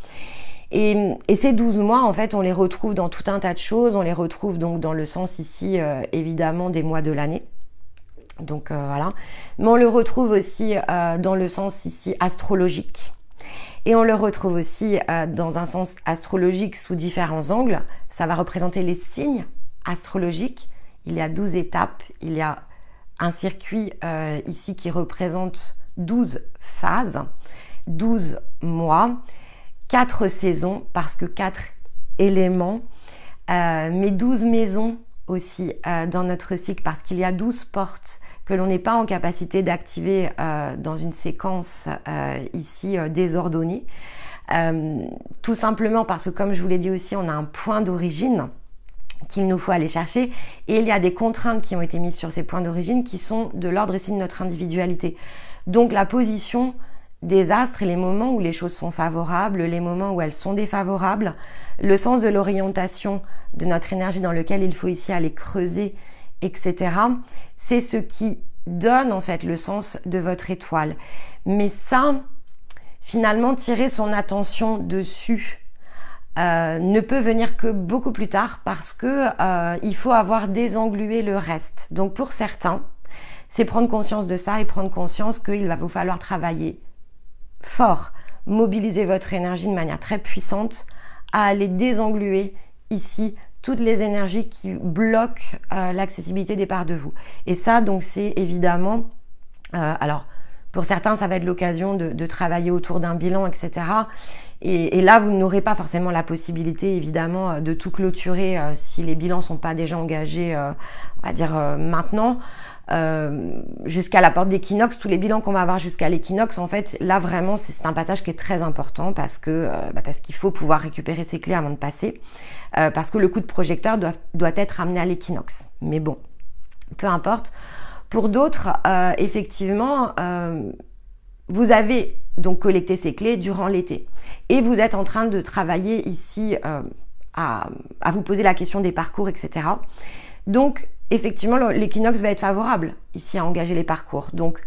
Et ces 12 mois, en fait, on les retrouve dans tout un tas de choses. On les retrouve donc dans le sens ici, évidemment, des mois de l'année. Donc voilà. Mais on le retrouve aussi dans le sens ici astrologique. Et on le retrouve aussi dans un sens astrologique sous différents angles. Ça va représenter les signes astrologiques. Il y a 12 étapes. Il y a un circuit ici qui représente 12 phases, 12 mois, 4 saisons, parce que 4 éléments, mais 12 maisons aussi dans notre cycle, parce qu'il y a 12 portes que l'on n'est pas en capacité d'activer dans une séquence ici désordonnée. Tout simplement parce que, comme je vous l'ai dit aussi, on a un point d'origine qu'il nous faut aller chercher, et il y a des contraintes qui ont été mises sur ces points d'origine qui sont de l'ordre ici de notre individualité. Donc la position des astres et les moments où les choses sont favorables, les moments où elles sont défavorables, le sens de l'orientation de notre énergie dans lequel il faut ici aller creuser, etc. C'est ce qui donne en fait le sens de votre étoile. Mais ça, finalement, tirer son attention dessus ne peut venir que beaucoup plus tard parce que il faut avoir désenglué le reste. Donc pour certains, c'est prendre conscience de ça et prendre conscience qu'il va vous falloir travailler fort, mobiliser votre énergie de manière très puissante à aller désengluer ici toutes les énergies qui bloquent l'accessibilité des parts de vous. Et ça, donc, c'est évidemment, alors pour certains, ça va être l'occasion de travailler autour d'un bilan, etc. Et là, vous n'aurez pas forcément la possibilité, évidemment, de tout clôturer si les bilans sont pas déjà engagés, on va dire maintenant. Jusqu'à la porte d'équinoxe, tous les bilans qu'on va avoir jusqu'à l'équinoxe, en fait, là vraiment c'est un passage qui est très important parce qu'il faut pouvoir récupérer ses clés avant de passer, parce que le coup de projecteur doit être amené à l'équinoxe. Mais bon, peu importe. Pour d'autres, effectivement, vous avez donc collecté ces clés durant l'été et vous êtes en train de travailler ici à vous poser la question des parcours, etc. Donc effectivement, l'équinoxe va être favorable ici à engager les parcours. Donc,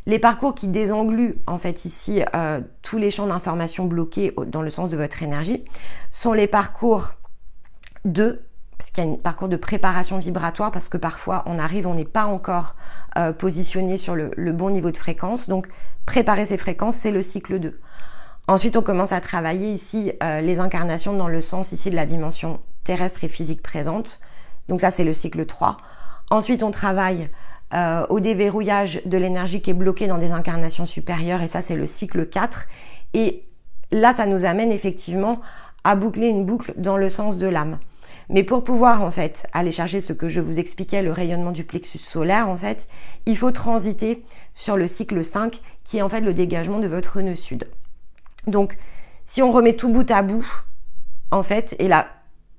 les parcours qui désengluent en fait ici tous les champs d'information bloqués dans le sens de votre énergie sont les parcours parce qu'il y a un parcours de préparation vibratoire, parce que parfois on arrive, on n'est pas encore positionné sur le bon niveau de fréquence. Donc, préparer ces fréquences, c'est le cycle 2. Ensuite, on commence à travailler ici les incarnations dans le sens ici de la dimension terrestre et physique présente. Donc ça, c'est le cycle 3. Ensuite, on travaille au déverrouillage de l'énergie qui est bloquée dans des incarnations supérieures. Et ça, c'est le cycle 4. Et là, ça nous amène effectivement à boucler une boucle dans le sens de l'âme. Mais pour pouvoir en fait aller chercher ce que je vous expliquais, le rayonnement du plexus solaire, en fait, il faut transiter sur le cycle 5 qui est en fait le dégagement de votre nœud sud. Donc, si on remet tout bout à bout, en fait, et la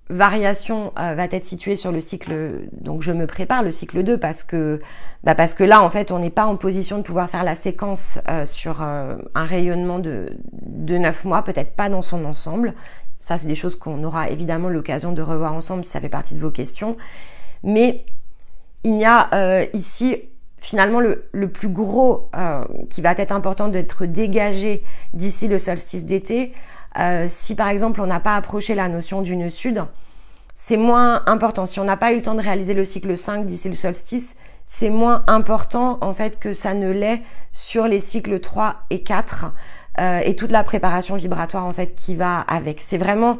variation va être située sur le cycle, donc je me prépare, le cycle 2, parce que là, en fait, on n'est pas en position de pouvoir faire la séquence sur un rayonnement de 9 mois, peut-être pas dans son ensemble. Ça, c'est des choses qu'on aura évidemment l'occasion de revoir ensemble si ça fait partie de vos questions. Mais il y a ici finalement le plus gros qui va être important d'être dégagé d'ici le solstice d'été. Si par exemple on n'a pas approché la notion du nœud sud, c'est moins important. Si on n'a pas eu le temps de réaliser le cycle 5 d'ici le solstice, c'est moins important en fait que ça ne l'est sur les cycles 3 et 4. Et toute la préparation vibratoire en fait qui va avec. C'est vraiment,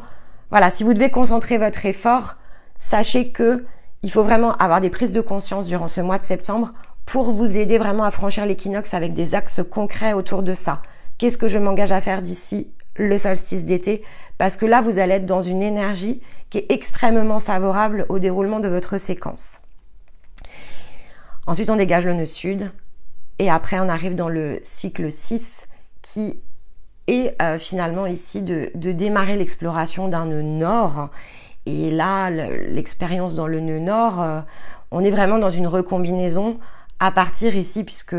voilà, si vous devez concentrer votre effort, sachez que il faut vraiment avoir des prises de conscience durant ce mois de septembre pour vous aider vraiment à franchir l'équinoxe avec des axes concrets autour de ça. Qu'est-ce que je m'engage à faire d'ici le solstice d'été? Parce que là, vous allez être dans une énergie qui est extrêmement favorable au déroulement de votre séquence. Ensuite, on dégage le nœud sud et après, on arrive dans le cycle 6 qui est finalement ici de démarrer l'exploration d'un nœud nord. Et là, l'expérience dans le nœud nord, on est vraiment dans une recombinaison à partir ici, puisque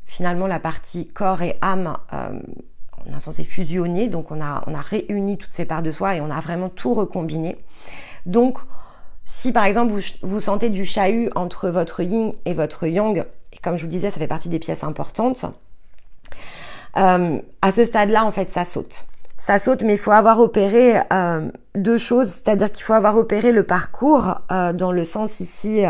finalement la partie corps et âme, on a censé fusionner, donc on a réuni toutes ces parts de soi et on a vraiment tout recombiné. Donc, si par exemple vous sentez du chahut entre votre yin et votre yang, et comme je vous disais, ça fait partie des pièces importantes, à ce stade-là, en fait, ça saute. Ça saute, mais il faut avoir opéré deux choses, c'est-à-dire qu'il faut avoir opéré le parcours dans le sens ici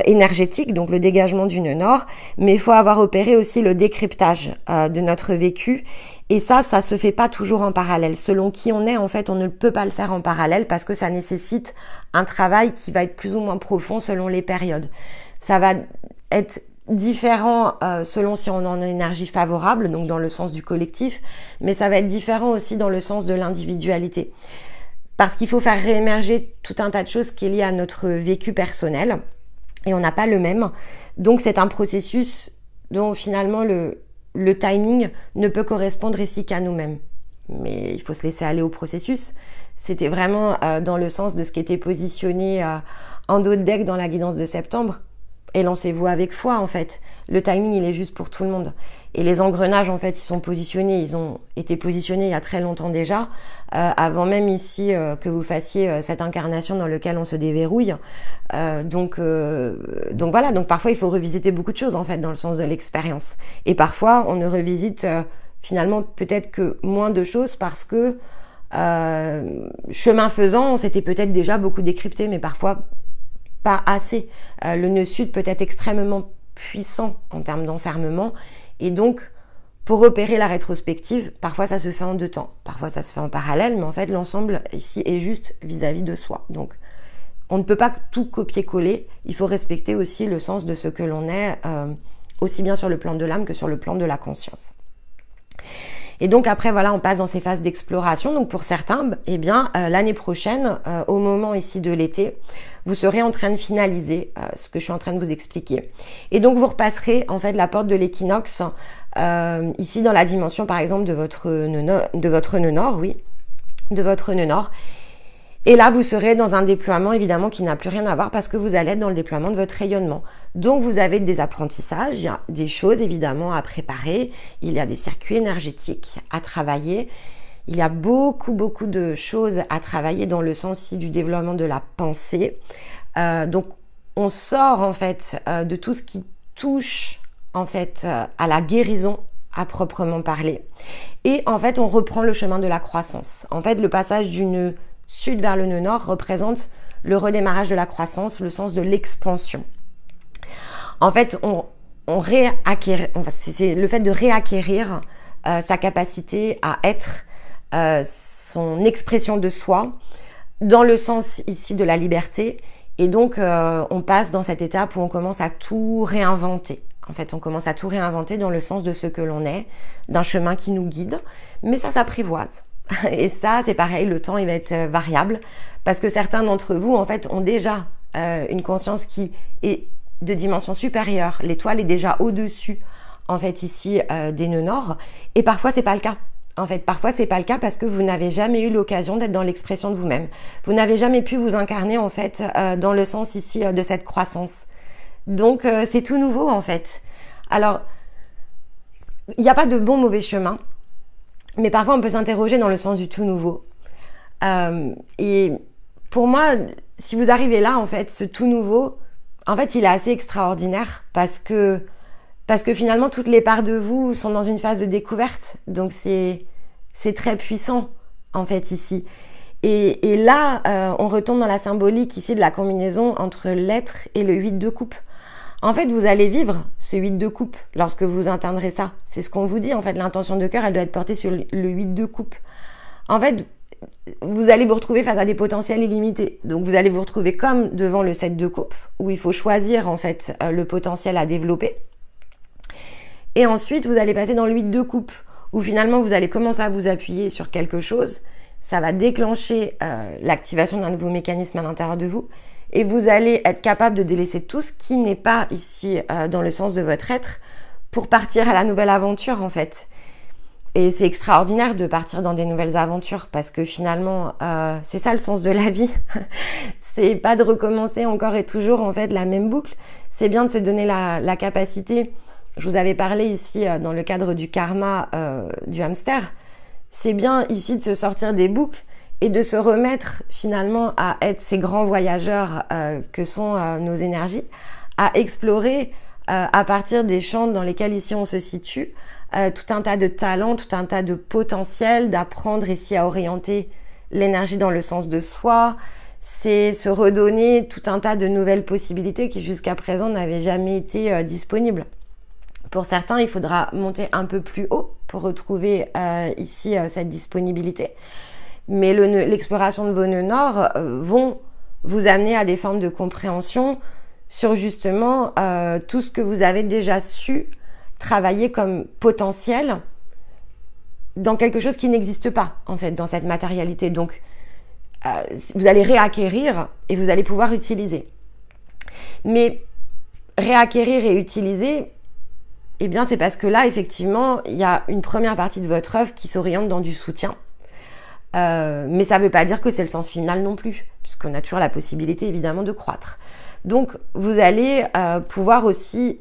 énergétique, donc le dégagement du nœud nord, mais il faut avoir opéré aussi le décryptage de notre vécu. Et ça se fait pas toujours en parallèle. Selon qui on est, en fait, on ne peut pas le faire en parallèle parce que ça nécessite un travail qui va être plus ou moins profond selon les périodes. Ça va être différent selon si on est en énergie favorable, donc dans le sens du collectif, mais ça va être différent aussi dans le sens de l'individualité. Parce qu'il faut faire réémerger tout un tas de choses qui est lié à notre vécu personnel, et on n'a pas le même. Donc c'est un processus dont finalement le timing ne peut correspondre ici qu'à nous-mêmes. Mais il faut se laisser aller au processus. C'était vraiment dans le sens de ce qui était positionné en dos de deck dans la guidance de septembre. Et lancez-vous avec foi, en fait. Le timing, il est juste pour tout le monde. Et les engrenages, en fait, ils sont positionnés. Ils ont été positionnés il y a très longtemps déjà, avant même ici que vous fassiez cette incarnation dans laquelle on se déverrouille. Donc voilà. Donc parfois, il faut revisiter beaucoup de choses, en fait, dans le sens de l'expérience. Et parfois, on ne revisite finalement peut-être que moins de choses parce que chemin faisant, on s'était peut-être déjà beaucoup décrypté, mais parfois pas assez. Le nœud sud peut être extrêmement puissant en termes d'enfermement et donc pour opérer la rétrospective, parfois ça se fait en deux temps, parfois ça se fait en parallèle, mais en fait l'ensemble ici est juste vis-à-vis de soi. Donc on ne peut pas tout copier-coller, il faut respecter aussi le sens de ce que l'on est, aussi bien sur le plan de l'âme que sur le plan de la conscience. Et donc après, voilà, on passe dans ces phases d'exploration. Donc pour certains, eh bien, l'année prochaine, au moment ici de l'été, vous serez en train de finaliser ce que je suis en train de vous expliquer. Et donc vous repasserez en fait la porte de l'équinoxe ici dans la dimension, par exemple, de votre nœud nord, oui, de votre nœud nord. Et là, vous serez dans un déploiement, évidemment, qui n'a plus rien à voir parce que vous allez être dans le déploiement de votre rayonnement. Donc, vous avez des apprentissages, il y a des choses, évidemment, à préparer. Il y a des circuits énergétiques à travailler. Il y a beaucoup de choses à travailler dans le sens ici du développement de la pensée. Donc, on sort, en fait, de tout ce qui touche, en fait, à la guérison à proprement parler. Et, en fait, on reprend le chemin de la croissance. En fait, le passage du nœud sud vers le nœud nord représente le redémarrage de la croissance, le sens de l'expansion. En fait, c'est le fait de réacquérir sa capacité à être, son expression de soi dans le sens ici de la liberté. Et donc, on passe dans cette étape où on commence à tout réinventer. En fait, on commence à tout réinventer dans le sens de ce que l'on est, d'un chemin qui nous guide. Mais ça s'apprivoise. Et ça, c'est pareil, le temps, il va être variable. Parce que certains d'entre vous, en fait, ont déjà une conscience qui est de dimension supérieure. L'étoile est déjà au-dessus, en fait, ici, des nœuds nord. Et parfois, c'est pas le cas. En fait, parfois, c'est pas le cas parce que vous n'avez jamais eu l'occasion d'être dans l'expression de vous-même. Vous n'avez jamais pu vous incarner, en fait, dans le sens ici de cette croissance. Donc, c'est tout nouveau, en fait. Alors, il n'y a pas de bon mauvais chemin, mais parfois, on peut s'interroger dans le sens du tout nouveau. Et pour moi, si vous arrivez là, en fait, ce tout nouveau, en fait, il est assez extraordinaire parce que finalement, toutes les parts de vous sont dans une phase de découverte. Donc, c'est très puissant, en fait, ici. Et là, on retombe dans la symbolique ici de la combinaison entre l'être et le 8 de coupe. En fait, vous allez vivre ce 8 de coupe lorsque vous atteindrez ça. C'est ce qu'on vous dit, en fait. L'intention de cœur, elle doit être portée sur le 8 de coupe. En fait, vous allez vous retrouver face à des potentiels illimités. Donc, vous allez vous retrouver comme devant le 7 de coupe, où il faut choisir, en fait, le potentiel à développer. Et ensuite, vous allez passer dans le 8 de coupe, où finalement, vous allez commencer à vous appuyer sur quelque chose. Ça va déclencher l'activation d'un nouveau mécanisme à l'intérieur de vous. Et vous allez être capable de délaisser tout ce qui n'est pas ici dans le sens de votre être pour partir à la nouvelle aventure, en fait. Et c'est extraordinaire de partir dans des nouvelles aventures parce que finalement, c'est ça le sens de la vie. C'est pas de recommencer encore et toujours, en fait, la même boucle. C'est bien de se donner la capacité. Je vous avais parlé ici dans le cadre du karma du hamster. C'est bien ici de se sortir des boucles et de se remettre finalement à être ces grands voyageurs que sont nos énergies, à explorer à partir des champs dans lesquels ici on se situe, tout un tas de talents, tout un tas de potentiel, d'apprendre ici à orienter l'énergie dans le sens de soi. C'est se redonner tout un tas de nouvelles possibilités qui jusqu'à présent n'avaient jamais été disponibles. Pour certains, il faudra monter un peu plus haut pour retrouver ici cette disponibilité. Mais l'exploration de vos nœuds nord vont vous amener à des formes de compréhension sur justement tout ce que vous avez déjà su travailler comme potentiel dans quelque chose qui n'existe pas, en fait, dans cette matérialité. Donc, vous allez réacquérir et vous allez pouvoir utiliser. Mais réacquérir et utiliser, eh bien, c'est parce que là, effectivement, il y a une première partie de votre œuvre qui s'oriente dans du soutien. Mais ça ne veut pas dire que c'est le sens final non plus, puisqu'on a toujours la possibilité, évidemment, de croître. Donc, vous allez pouvoir aussi,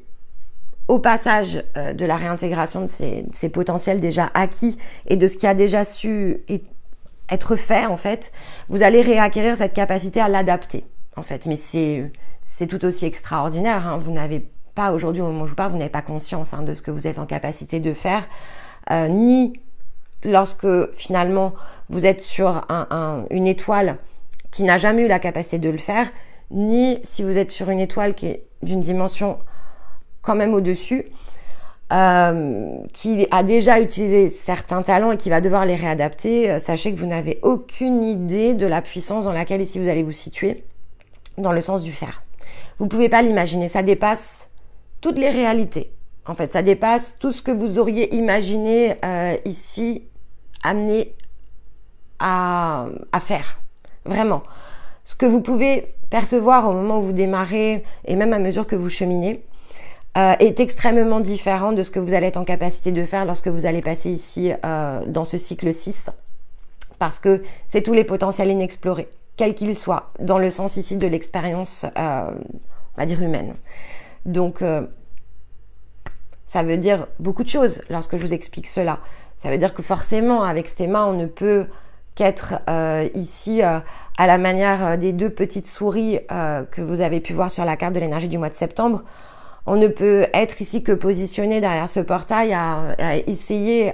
au passage de la réintégration de ces potentiels déjà acquis et de ce qui a déjà su être fait, en fait, vous allez réacquérir cette capacité à l'adapter, en fait. Mais c'est tout aussi extraordinaire, hein. Vous n'avez pas, aujourd'hui, au moment où je vous parle, vous n'avez pas conscience de ce que vous êtes en capacité de faire, ni lorsque, finalement, vous êtes sur une étoile qui n'a jamais eu la capacité de le faire, ni si vous êtes sur une étoile qui est d'une dimension quand même au-dessus, qui a déjà utilisé certains talents et qui va devoir les réadapter. Sachez que vous n'avez aucune idée de la puissance dans laquelle ici vous allez vous situer, dans le sens du faire. Vous ne pouvez pas l'imaginer, ça dépasse toutes les réalités. En fait, ça dépasse tout ce que vous auriez imaginé ici, amené à faire, vraiment. Ce que vous pouvez percevoir au moment où vous démarrez et même à mesure que vous cheminez est extrêmement différent de ce que vous allez être en capacité de faire lorsque vous allez passer ici dans ce cycle 6, parce que c'est tous les potentiels inexplorés, quels qu'ils soient, dans le sens ici de l'expérience, on va dire humaine. Donc, ça veut dire beaucoup de choses lorsque je vous explique cela. Ça veut dire que forcément, avec ce thème, on ne peut qu'être ici à la manière des deux petites souris que vous avez pu voir sur la carte de l'énergie du mois de septembre. On ne peut être ici que positionné derrière ce portail à essayer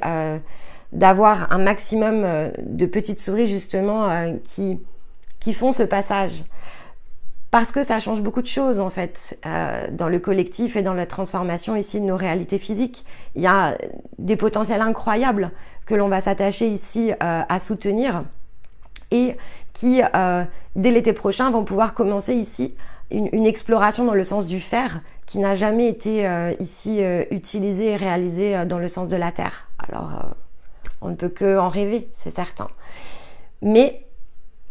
d'avoir un maximum de petites souris justement qui font ce passage. Parce que ça change beaucoup de choses en fait dans le collectif et dans la transformation ici de nos réalités physiques. Il y a des potentiels incroyables que l'on va s'attacher ici à soutenir. Et qui, dès l'été prochain, vont pouvoir commencer ici une exploration dans le sens du fer qui n'a jamais été ici utilisée et réalisée dans le sens de la terre. Alors, on ne peut que en rêver, c'est certain. Mais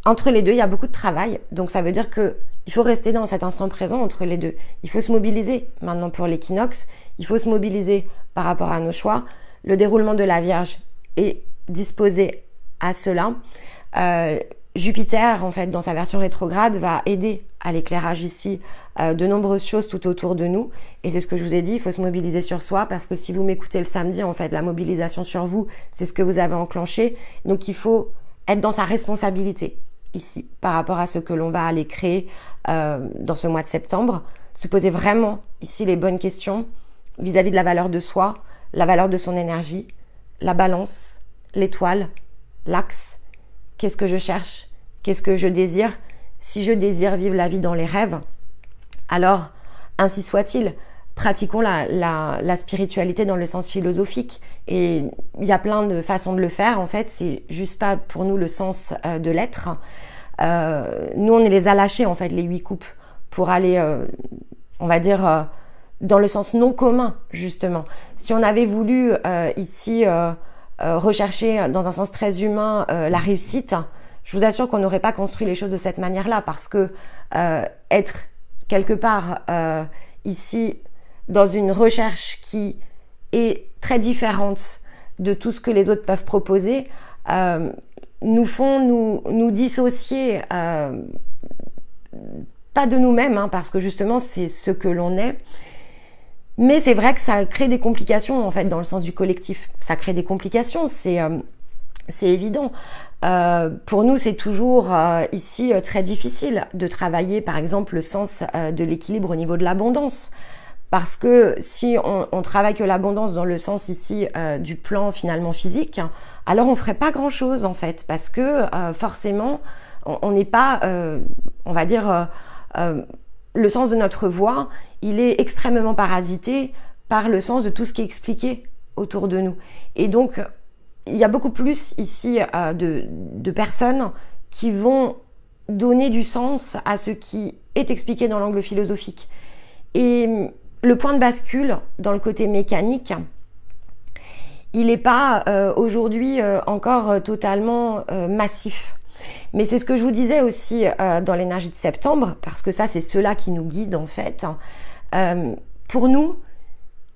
entre les deux, il y a beaucoup de travail. Donc, ça veut dire qu'il faut rester dans cet instant présent entre les deux. Il faut se mobiliser maintenant pour l'équinoxe. Il faut se mobiliser par rapport à nos choix. Le déroulement de la Vierge est disposé à cela. Jupiter, en fait, dans sa version rétrograde, va aider à l'éclairage ici de nombreuses choses tout autour de nous. Et c'est ce que je vous ai dit, il faut se mobiliser sur soi parce que si vous m'écoutez le samedi, en fait, la mobilisation sur vous, c'est ce que vous avez enclenché. Donc, il faut être dans sa responsabilité ici par rapport à ce que l'on va aller créer dans ce mois de septembre. Se poser vraiment ici les bonnes questions vis-à-vis de la valeur de soi, la valeur de son énergie, la balance, l'étoile, l'axe. Qu'est-ce que je cherche? Qu'est-ce que je désire? Si je désire vivre la vie dans les rêves, alors ainsi soit-il. Pratiquons la spiritualité dans le sens philosophique. Et il y a plein de façons de le faire. En fait, c'est juste pas pour nous le sens de l'être. Nous, on les a lâchés, en fait, les 8 coupes, pour aller, on va dire, dans le sens non commun, justement. Si on avait voulu ici rechercher dans un sens très humain la réussite, je vous assure qu'on n'aurait pas construit les choses de cette manière-là, parce que être quelque part ici dans une recherche qui est très différente de tout ce que les autres peuvent proposer, nous font nous dissocier, pas de nous-mêmes, hein, parce que justement c'est ce que l'on est. Mais c'est vrai que ça crée des complications, en fait, dans le sens du collectif. Ça crée des complications, c'est évident. Pour nous, c'est toujours ici très difficile de travailler, par exemple, le sens de l'équilibre au niveau de l'abondance. Parce que si on travaille que l'abondance dans le sens ici du plan finalement physique, alors on ferait pas grand-chose, en fait. Parce que forcément, on n'est pas, on va dire... le sens de notre voix, il est extrêmement parasité par le sens de tout ce qui est expliqué autour de nous. Et donc, il y a beaucoup plus ici de personnes qui vont donner du sens à ce qui est expliqué dans l'angle philosophique. Et le point de bascule dans le côté mécanique, il n'est pas aujourd'hui encore totalement massif. Mais c'est ce que je vous disais aussi dans l'énergie de septembre, parce que ça, c'est cela qui nous guide en fait. Pour nous,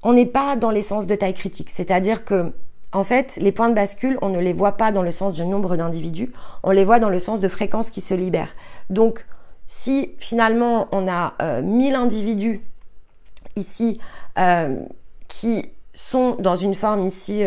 on n'est pas dans l'essence de taille critique. C'est-à-dire que, en fait, les points de bascule, on ne les voit pas dans le sens du nombre d'individus, on les voit dans le sens de fréquences qui se libèrent. Donc, si finalement on a 1000 individus ici qui sont dans une forme ici...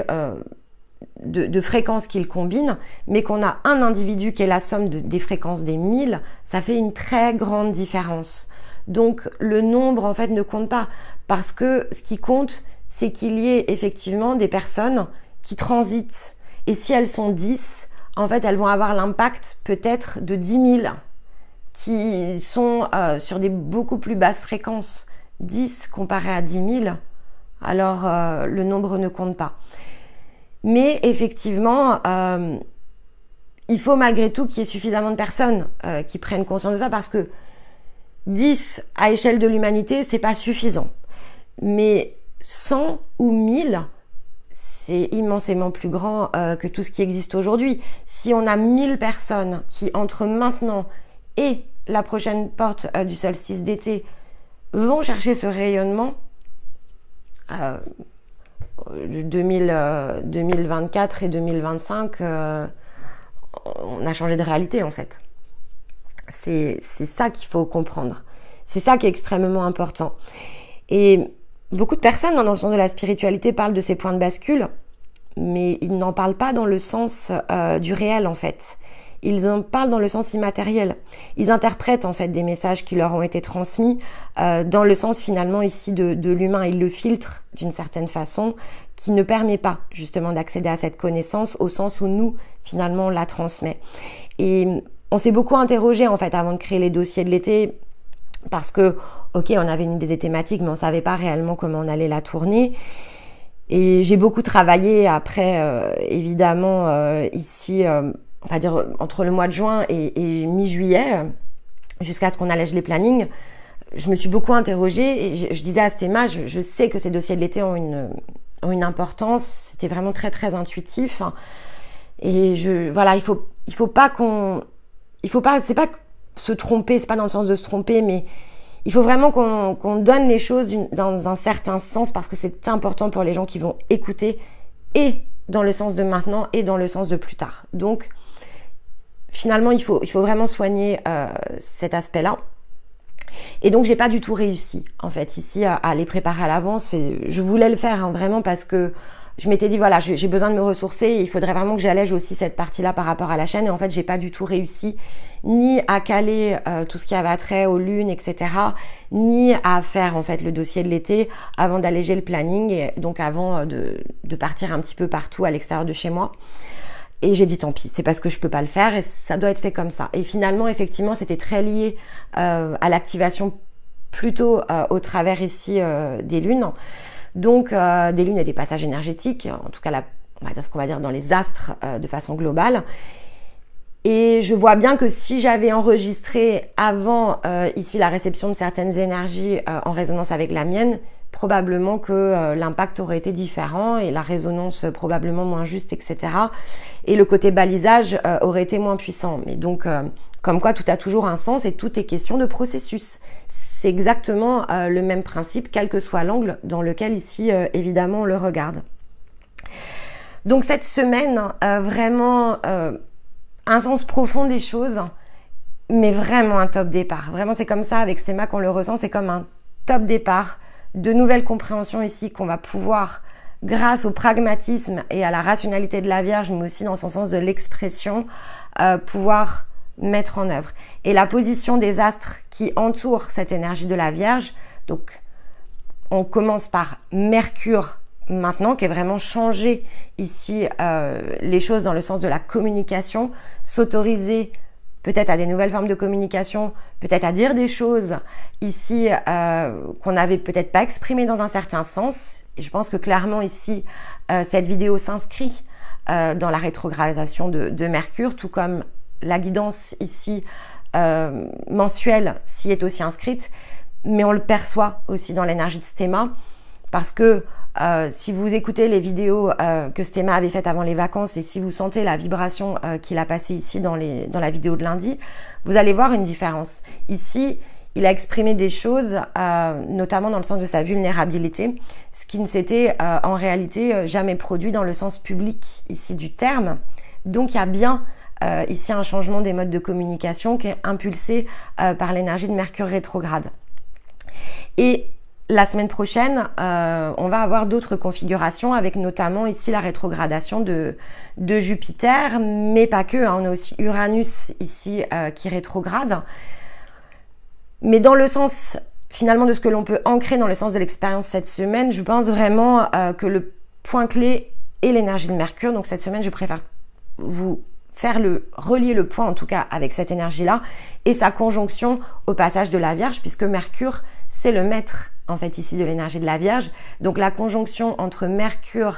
de fréquences qu'ils combinent, mais qu'on a un individu qui est la somme des fréquences des 1000, ça fait une très grande différence. Donc le nombre en fait ne compte pas, parce que ce qui compte, c'est qu'il y ait effectivement des personnes qui transitent. Et si elles sont 10, en fait elles vont avoir l'impact peut-être de 10 000 qui sont sur des beaucoup plus basses fréquences. 10 comparé à 10 000, alors le nombre ne compte pas. Mais effectivement, il faut malgré tout qu'il y ait suffisamment de personnes qui prennent conscience de ça, parce que 10 à échelle de l'humanité, c'est pas suffisant. Mais 100 ou 1000, c'est immensément plus grand que tout ce qui existe aujourd'hui. Si on a 1000 personnes qui, entre maintenant et la prochaine porte du solstice d'été, vont chercher ce rayonnement, 2024 et 2025, on a changé de réalité en fait. C'est ça qu'il faut comprendre. C'est ça qui est extrêmement important. Et beaucoup de personnes, dans le sens de la spiritualité, parlent de ces points de bascule, mais ils n'en parlent pas dans le sens du réel en fait. Ils en parlent dans le sens immatériel. Ils interprètent en fait des messages qui leur ont été transmis dans le sens finalement ici de l'humain. Ils le filtrent d'une certaine façon qui ne permet pas justement d'accéder à cette connaissance au sens où nous finalement on la transmet. Et on s'est beaucoup interrogé en fait avant de créer les dossiers de l'été, parce que ok, on avait une idée des thématiques, mais on savait pas réellement comment on allait la tourner. Et j'ai beaucoup travaillé après évidemment ici on va dire entre le mois de juin et mi-juillet, jusqu'à ce qu'on allège les plannings, je me suis beaucoup interrogée et je disais à Stéma, je sais que ces dossiers de l'été ont une importance, c'était vraiment très très intuitif. Et voilà, il faut pas, c'est pas se tromper, c'est pas dans le sens de se tromper, mais il faut vraiment qu'on donne les choses dans un certain sens, parce que c'est important pour les gens qui vont écouter, et dans le sens de maintenant et dans le sens de plus tard. Donc finalement, il faut vraiment soigner cet aspect-là. Et donc j'ai pas du tout réussi en fait ici à les préparer à l'avance. Je voulais le faire vraiment, parce que je m'étais dit voilà, j'ai besoin de me ressourcer et il faudrait vraiment que j'allège aussi cette partie-là par rapport à la chaîne. Et en fait, j'ai pas du tout réussi ni à caler tout ce qui avait trait aux lunes, etc., ni à faire en fait le dossier de l'été avant d'alléger le planning, et donc avant de partir un petit peu partout à l'extérieur de chez moi. Et j'ai dit tant pis, c'est parce que je peux pas le faire et ça doit être fait comme ça. Et finalement, effectivement, c'était très lié à l'activation, plutôt au travers ici des lunes. Donc des lunes et des passages énergétiques, en tout cas on va dire ce qu'on va dire dans les astres de façon globale. Et je vois bien que si j'avais enregistré avant ici la réception de certaines énergies en résonance avec la mienne, probablement que l'impact aurait été différent et la résonance probablement moins juste, etc. Et le côté balisage aurait été moins puissant. Mais donc, comme quoi tout a toujours un sens et tout est question de processus. C'est exactement le même principe, quel que soit l'angle dans lequel ici, évidemment, on le regarde. Donc cette semaine, vraiment un sens profond des choses, mais vraiment un top départ. Vraiment, c'est comme ça avec Stéma qu'on le ressent, c'est comme un top départ, de nouvelles compréhensions ici qu'on va pouvoir, grâce au pragmatisme et à la rationalité de la Vierge, mais aussi dans son sens de l'expression, pouvoir mettre en œuvre. Et la position des astres qui entourent cette énergie de la Vierge, donc on commence par Mercure maintenant, qui est vraiment changé ici les choses dans le sens de la communication, s'autoriser peut-être à des nouvelles formes de communication, peut-être à dire des choses ici qu'on n'avait peut-être pas exprimées dans un certain sens. Et je pense que clairement ici, cette vidéo s'inscrit dans la rétrogradation de Mercure, tout comme la guidance ici mensuelle s'y est aussi inscrite, mais on le perçoit aussi dans l'énergie de Stéma, parce que si vous écoutez les vidéos que Stéma avait faites avant les vacances et si vous sentez la vibration qu'il a passée ici dans la vidéo de lundi, vous allez voir une différence. Ici, il a exprimé des choses, notamment dans le sens de sa vulnérabilité, ce qui ne s'était en réalité jamais produit dans le sens public ici du terme. Donc il y a bien ici un changement des modes de communication qui est impulsé par l'énergie de Mercure rétrograde. Et la semaine prochaine, on va avoir d'autres configurations avec notamment ici la rétrogradation de Jupiter, mais pas que, hein, on a aussi Uranus ici qui rétrograde. Mais dans le sens finalement de ce que l'on peut ancrer dans le sens de l'expérience cette semaine, je pense vraiment que le point clé est l'énergie de Mercure. Donc cette semaine, je préfère vous faire relier le point en tout cas avec cette énergie-là et sa conjonction au passage de la Vierge, puisque Mercure, c'est le maître en fait ici de l'énergie de la Vierge. Donc la conjonction entre Mercure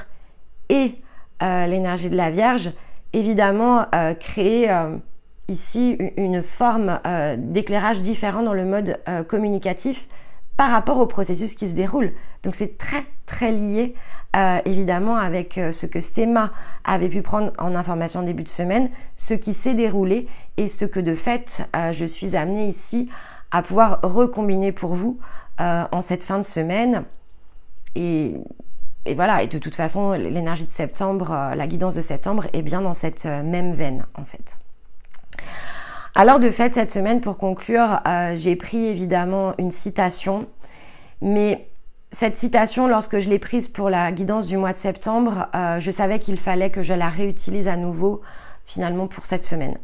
et l'énergie de la Vierge, évidemment, crée ici une forme d'éclairage différent dans le mode communicatif par rapport au processus qui se déroule. Donc c'est très très lié évidemment avec ce que Stéma avait pu prendre en information en début de semaine, ce qui s'est déroulé et ce que de fait je suis amenée ici à pouvoir recombiner pour vous en cette fin de semaine. Et voilà, et de toute façon l'énergie de septembre, la guidance de septembre est bien dans cette même veine en fait. Alors de fait cette semaine, pour conclure, j'ai pris évidemment une citation, mais cette citation, lorsque je l'ai prise pour la guidance du mois de septembre, je savais qu'il fallait que je la réutilise à nouveau finalement pour cette semaine.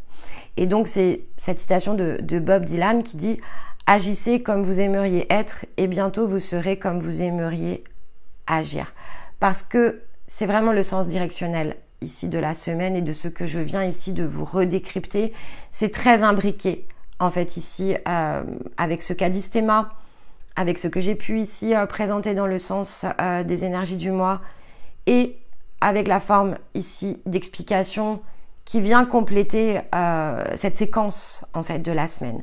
Et donc c'est cette citation de Bob Dylan qui dit « Agissez comme vous aimeriez être et bientôt vous serez comme vous aimeriez agir ». Parce que c'est vraiment le sens directionnel ici de la semaine et de ce que je viens ici de vous redécrypter. C'est très imbriqué en fait ici avec ce qu'a dit Stéma, avec ce que j'ai pu ici présenter dans le sens des énergies du mois et avec la forme ici d'explication qui vient compléter cette séquence en fait de la semaine.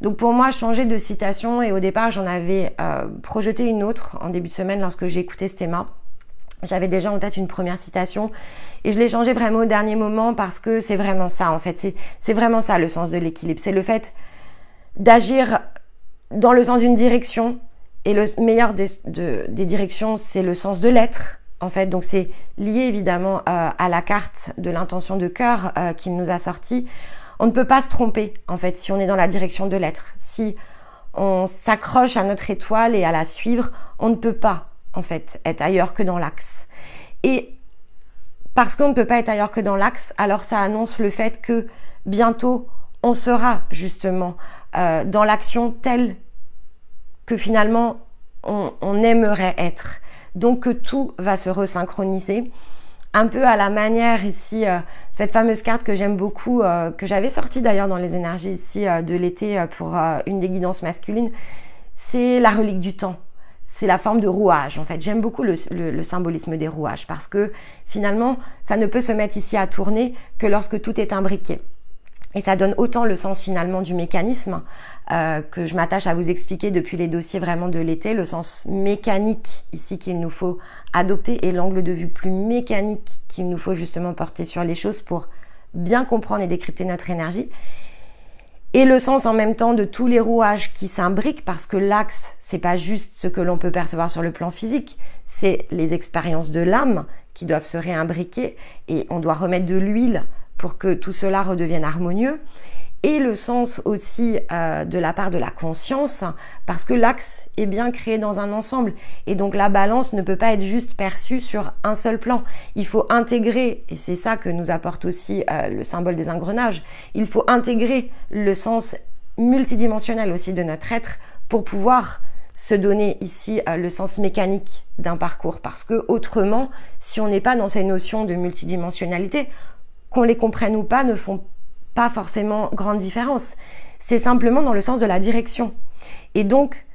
Donc pour moi, changer de citation, et au départ j'en avais projeté une autre en début de semaine lorsque j'ai écouté ce thème. J'avais déjà en tête une première citation et je l'ai changée vraiment au dernier moment parce que c'est vraiment ça en fait, c'est vraiment ça le sens de l'équilibre, c'est le fait d'agir dans le sens d'une direction, et le meilleur des directions c'est le sens de l'être en fait. Donc c'est lié évidemment à la carte de l'intention de cœur qu'il nous a sorti. On ne peut pas se tromper en fait si on est dans la direction de l'être. Si on s'accroche à notre étoile et à la suivre, on ne peut pas en fait être ailleurs que dans l'axe. Et parce qu'on ne peut pas être ailleurs que dans l'axe, alors ça annonce le fait que bientôt on sera justement dans l'action telle que finalement on aimerait être. Donc que tout va se resynchroniser. Un peu à la manière ici, cette fameuse carte que j'aime beaucoup, que j'avais sortie d'ailleurs dans les énergies ici de l'été pour une des guidances masculines, c'est la relique du temps. C'est la forme de rouage en fait. J'aime beaucoup le symbolisme des rouages parce que finalement, ça ne peut se mettre ici à tourner que lorsque tout est imbriqué. Et ça donne autant le sens finalement du mécanisme que je m'attache à vous expliquer depuis les dossiers vraiment de l'été, le sens mécanique ici qu'il nous faut adopter et l'angle de vue plus mécanique qu'il nous faut justement porter sur les choses pour bien comprendre et décrypter notre énergie. Et le sens en même temps de tous les rouages qui s'imbriquent parce que l'axe, c'est pas juste ce que l'on peut percevoir sur le plan physique, c'est les expériences de l'âme qui doivent se réimbriquer et on doit remettre de l'huile pour que tout cela redevienne harmonieux. Et le sens aussi de la part de la conscience, parce que l'axe est bien créé dans un ensemble. Et donc la balance ne peut pas être juste perçue sur un seul plan. Il faut intégrer, et c'est ça que nous apporte aussi le symbole des engrenages, il faut intégrer le sens multidimensionnel aussi de notre être pour pouvoir se donner ici le sens mécanique d'un parcours. Parce que autrement, si on n'est pas dans ces notions de multidimensionnalité, qu'on les comprenne ou pas, ne font pas forcément grande différence. C'est simplement dans le sens de la direction. Et donc,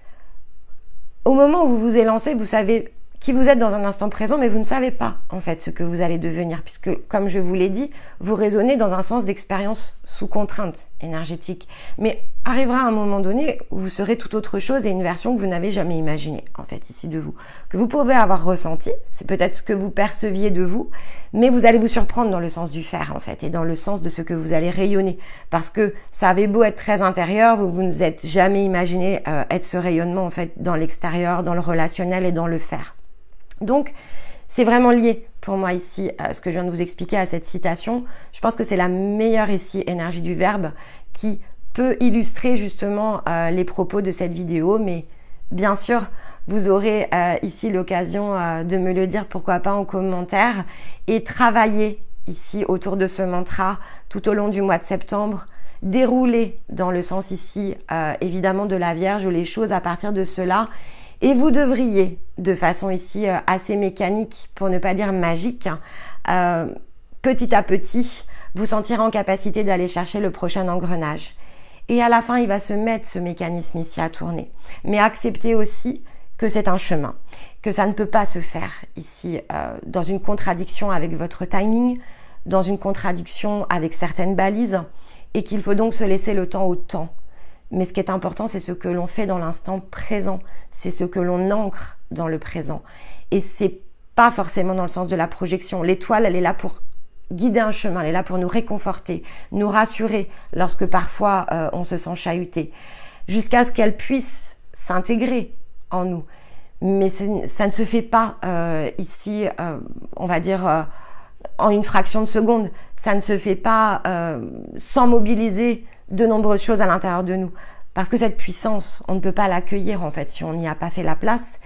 au moment où vous vous élancez, vous savez qui vous êtes dans un instant présent, mais vous ne savez pas en fait ce que vous allez devenir, puisque comme je vous l'ai dit, vous raisonnez dans un sens d'expérience sous contrainte énergétique. Mais arrivera un moment donné où vous serez tout autre chose et une version que vous n'avez jamais imaginée en fait ici de vous, que vous pouvez avoir ressenti, c'est peut-être ce que vous perceviez de vous, mais vous allez vous surprendre dans le sens du faire en fait et dans le sens de ce que vous allez rayonner, parce que ça avait beau être très intérieur, vous ne vous êtes jamais imaginé être ce rayonnement en fait dans l'extérieur, dans le relationnel et dans le faire. Donc, c'est vraiment lié pour moi ici à ce que je viens de vous expliquer à cette citation. Je pense que c'est la meilleure ici énergie du verbe qui peut illustrer justement les propos de cette vidéo. Mais bien sûr, vous aurez ici l'occasion de me le dire, pourquoi pas en commentaire, et travailler ici autour de ce mantra tout au long du mois de septembre. Dérouler dans le sens ici évidemment de la Vierge les choses à partir de cela. Et vous devriez, de façon ici assez mécanique, pour ne pas dire magique, petit à petit, vous sentir en capacité d'aller chercher le prochain engrenage. Et à la fin, il va se mettre ce mécanisme ici à tourner. Mais acceptez aussi que c'est un chemin, que ça ne peut pas se faire ici dans une contradiction avec votre timing, dans une contradiction avec certaines balises, et qu'il faut donc se laisser le temps au temps. Mais ce qui est important, c'est ce que l'on fait dans l'instant présent, c'est ce que l'on ancre dans le présent. Et c'est pas forcément dans le sens de la projection. L'étoile, elle est là pour guider un chemin, elle est là pour nous réconforter, nous rassurer lorsque parfois on se sent chahuté, jusqu'à ce qu'elle puisse s'intégrer en nous. Mais ça ne se fait pas ici, on va dire, en une fraction de seconde. Ça ne se fait pas sans mobiliser de nombreuses choses à l'intérieur de nous. Parce que cette puissance, on ne peut pas l'accueillir en fait si on n'y a pas fait la place.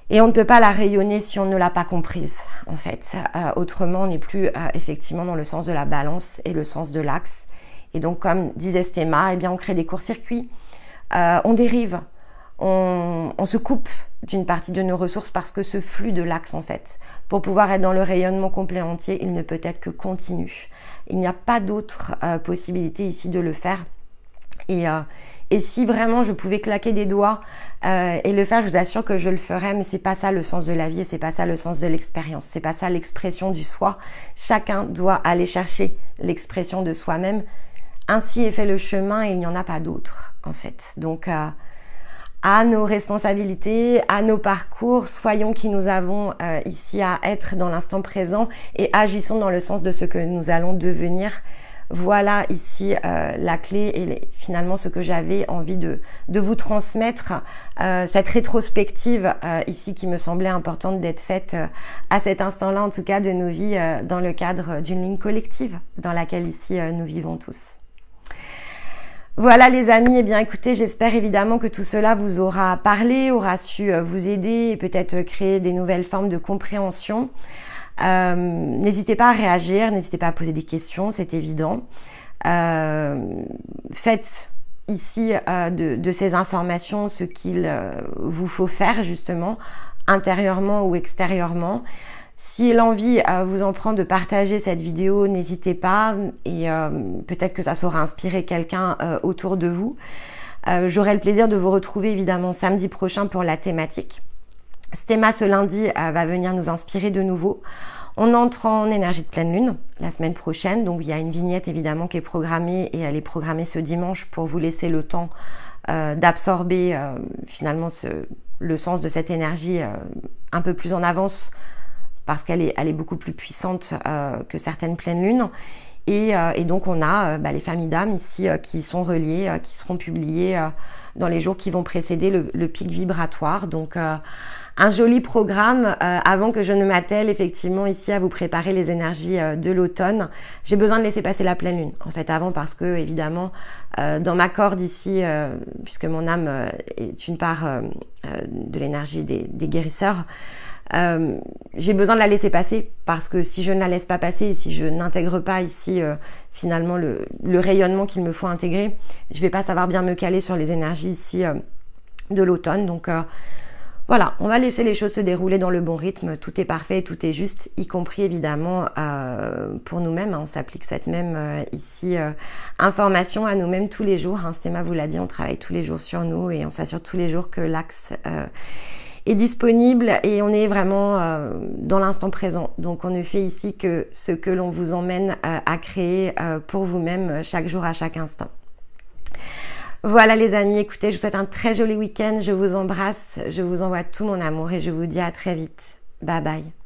Et on ne peut pas la rayonner si on ne l'a pas comprise en fait. Autrement, on n'est plus effectivement dans le sens de la balance et le sens de l'axe. Et donc, comme disait Stéma, eh bien, on crée des courts-circuits, on dérive, on se coupe d'une partie de nos ressources parce que ce flux de l'axe en fait, pour pouvoir être dans le rayonnement complet entier, il ne peut être que continu. Il n'y a pas d'autre possibilité ici de le faire. Et Et si vraiment je pouvais claquer des doigts et le faire, je vous assure que je le ferais, mais c'est pas ça le sens de la vie et c'est pas ça le sens de l'expérience. C'est pas ça l'expression du soi. Chacun doit aller chercher l'expression de soi-même. Ainsi est fait le chemin et il n'y en a pas d'autre, en fait. Donc, à nos responsabilités, à nos parcours, soyons qui nous avons ici à être dans l'instant présent et agissons dans le sens de ce que nous allons devenir. Voilà ici la clé et finalement ce que j'avais envie de vous transmettre, cette rétrospective ici qui me semblait importante d'être faite à cet instant-là, en tout cas de nos vies dans le cadre d'une ligne collective dans laquelle ici nous vivons tous. Voilà les amis, eh bien écoutez, j'espère évidemment que tout cela vous aura parlé, aura su vous aider et peut-être créer des nouvelles formes de compréhension. N'hésitez pas à réagir, n'hésitez pas à poser des questions, c'est évident. Faites ici de ces informations ce qu'il vous faut faire justement, intérieurement ou extérieurement. Si l'envie vous en prend de partager cette vidéo, n'hésitez pas et peut-être que ça saura inspirer quelqu'un autour de vous. J'aurai le plaisir de vous retrouver évidemment samedi prochain pour la thématique. Stéma ce lundi va venir nous inspirer de nouveau. On entre en énergie de pleine lune la semaine prochaine, donc il y a une vignette évidemment qui est programmée et elle est programmée ce dimanche pour vous laisser le temps d'absorber finalement le sens de cette énergie un peu plus en avance parce qu'elle est beaucoup plus puissante que certaines pleines lunes. Et donc on a les familles d'âmes ici qui sont reliées, qui seront publiées dans les jours qui vont précéder le pic vibratoire. Donc un joli programme avant que je ne m'attelle effectivement ici à vous préparer les énergies de l'automne. J'ai besoin de laisser passer la pleine lune en fait avant parce que évidemment dans ma corde ici, puisque mon âme est une part de l'énergie des guérisseurs, j'ai besoin de la laisser passer parce que si je ne la laisse pas passer et si je n'intègre pas ici finalement le rayonnement qu'il me faut intégrer, je vais pas savoir bien me caler sur les énergies ici de l'automne. Donc voilà, on va laisser les choses se dérouler dans le bon rythme, tout est parfait, tout est juste, y compris évidemment pour nous-mêmes, hein. On s'applique cette même ici information à nous-mêmes tous les jours, hein. Stéma vous l'a dit, on travaille tous les jours sur nous et on s'assure tous les jours que l'axe est disponible et on est vraiment dans l'instant présent. Donc on ne fait ici que ce que l'on vous emmène à créer pour vous-même chaque jour à chaque instant. Voilà les amis, écoutez, je vous souhaite un très joli week-end, je vous embrasse, je vous envoie tout mon amour et je vous dis à très vite. Bye bye.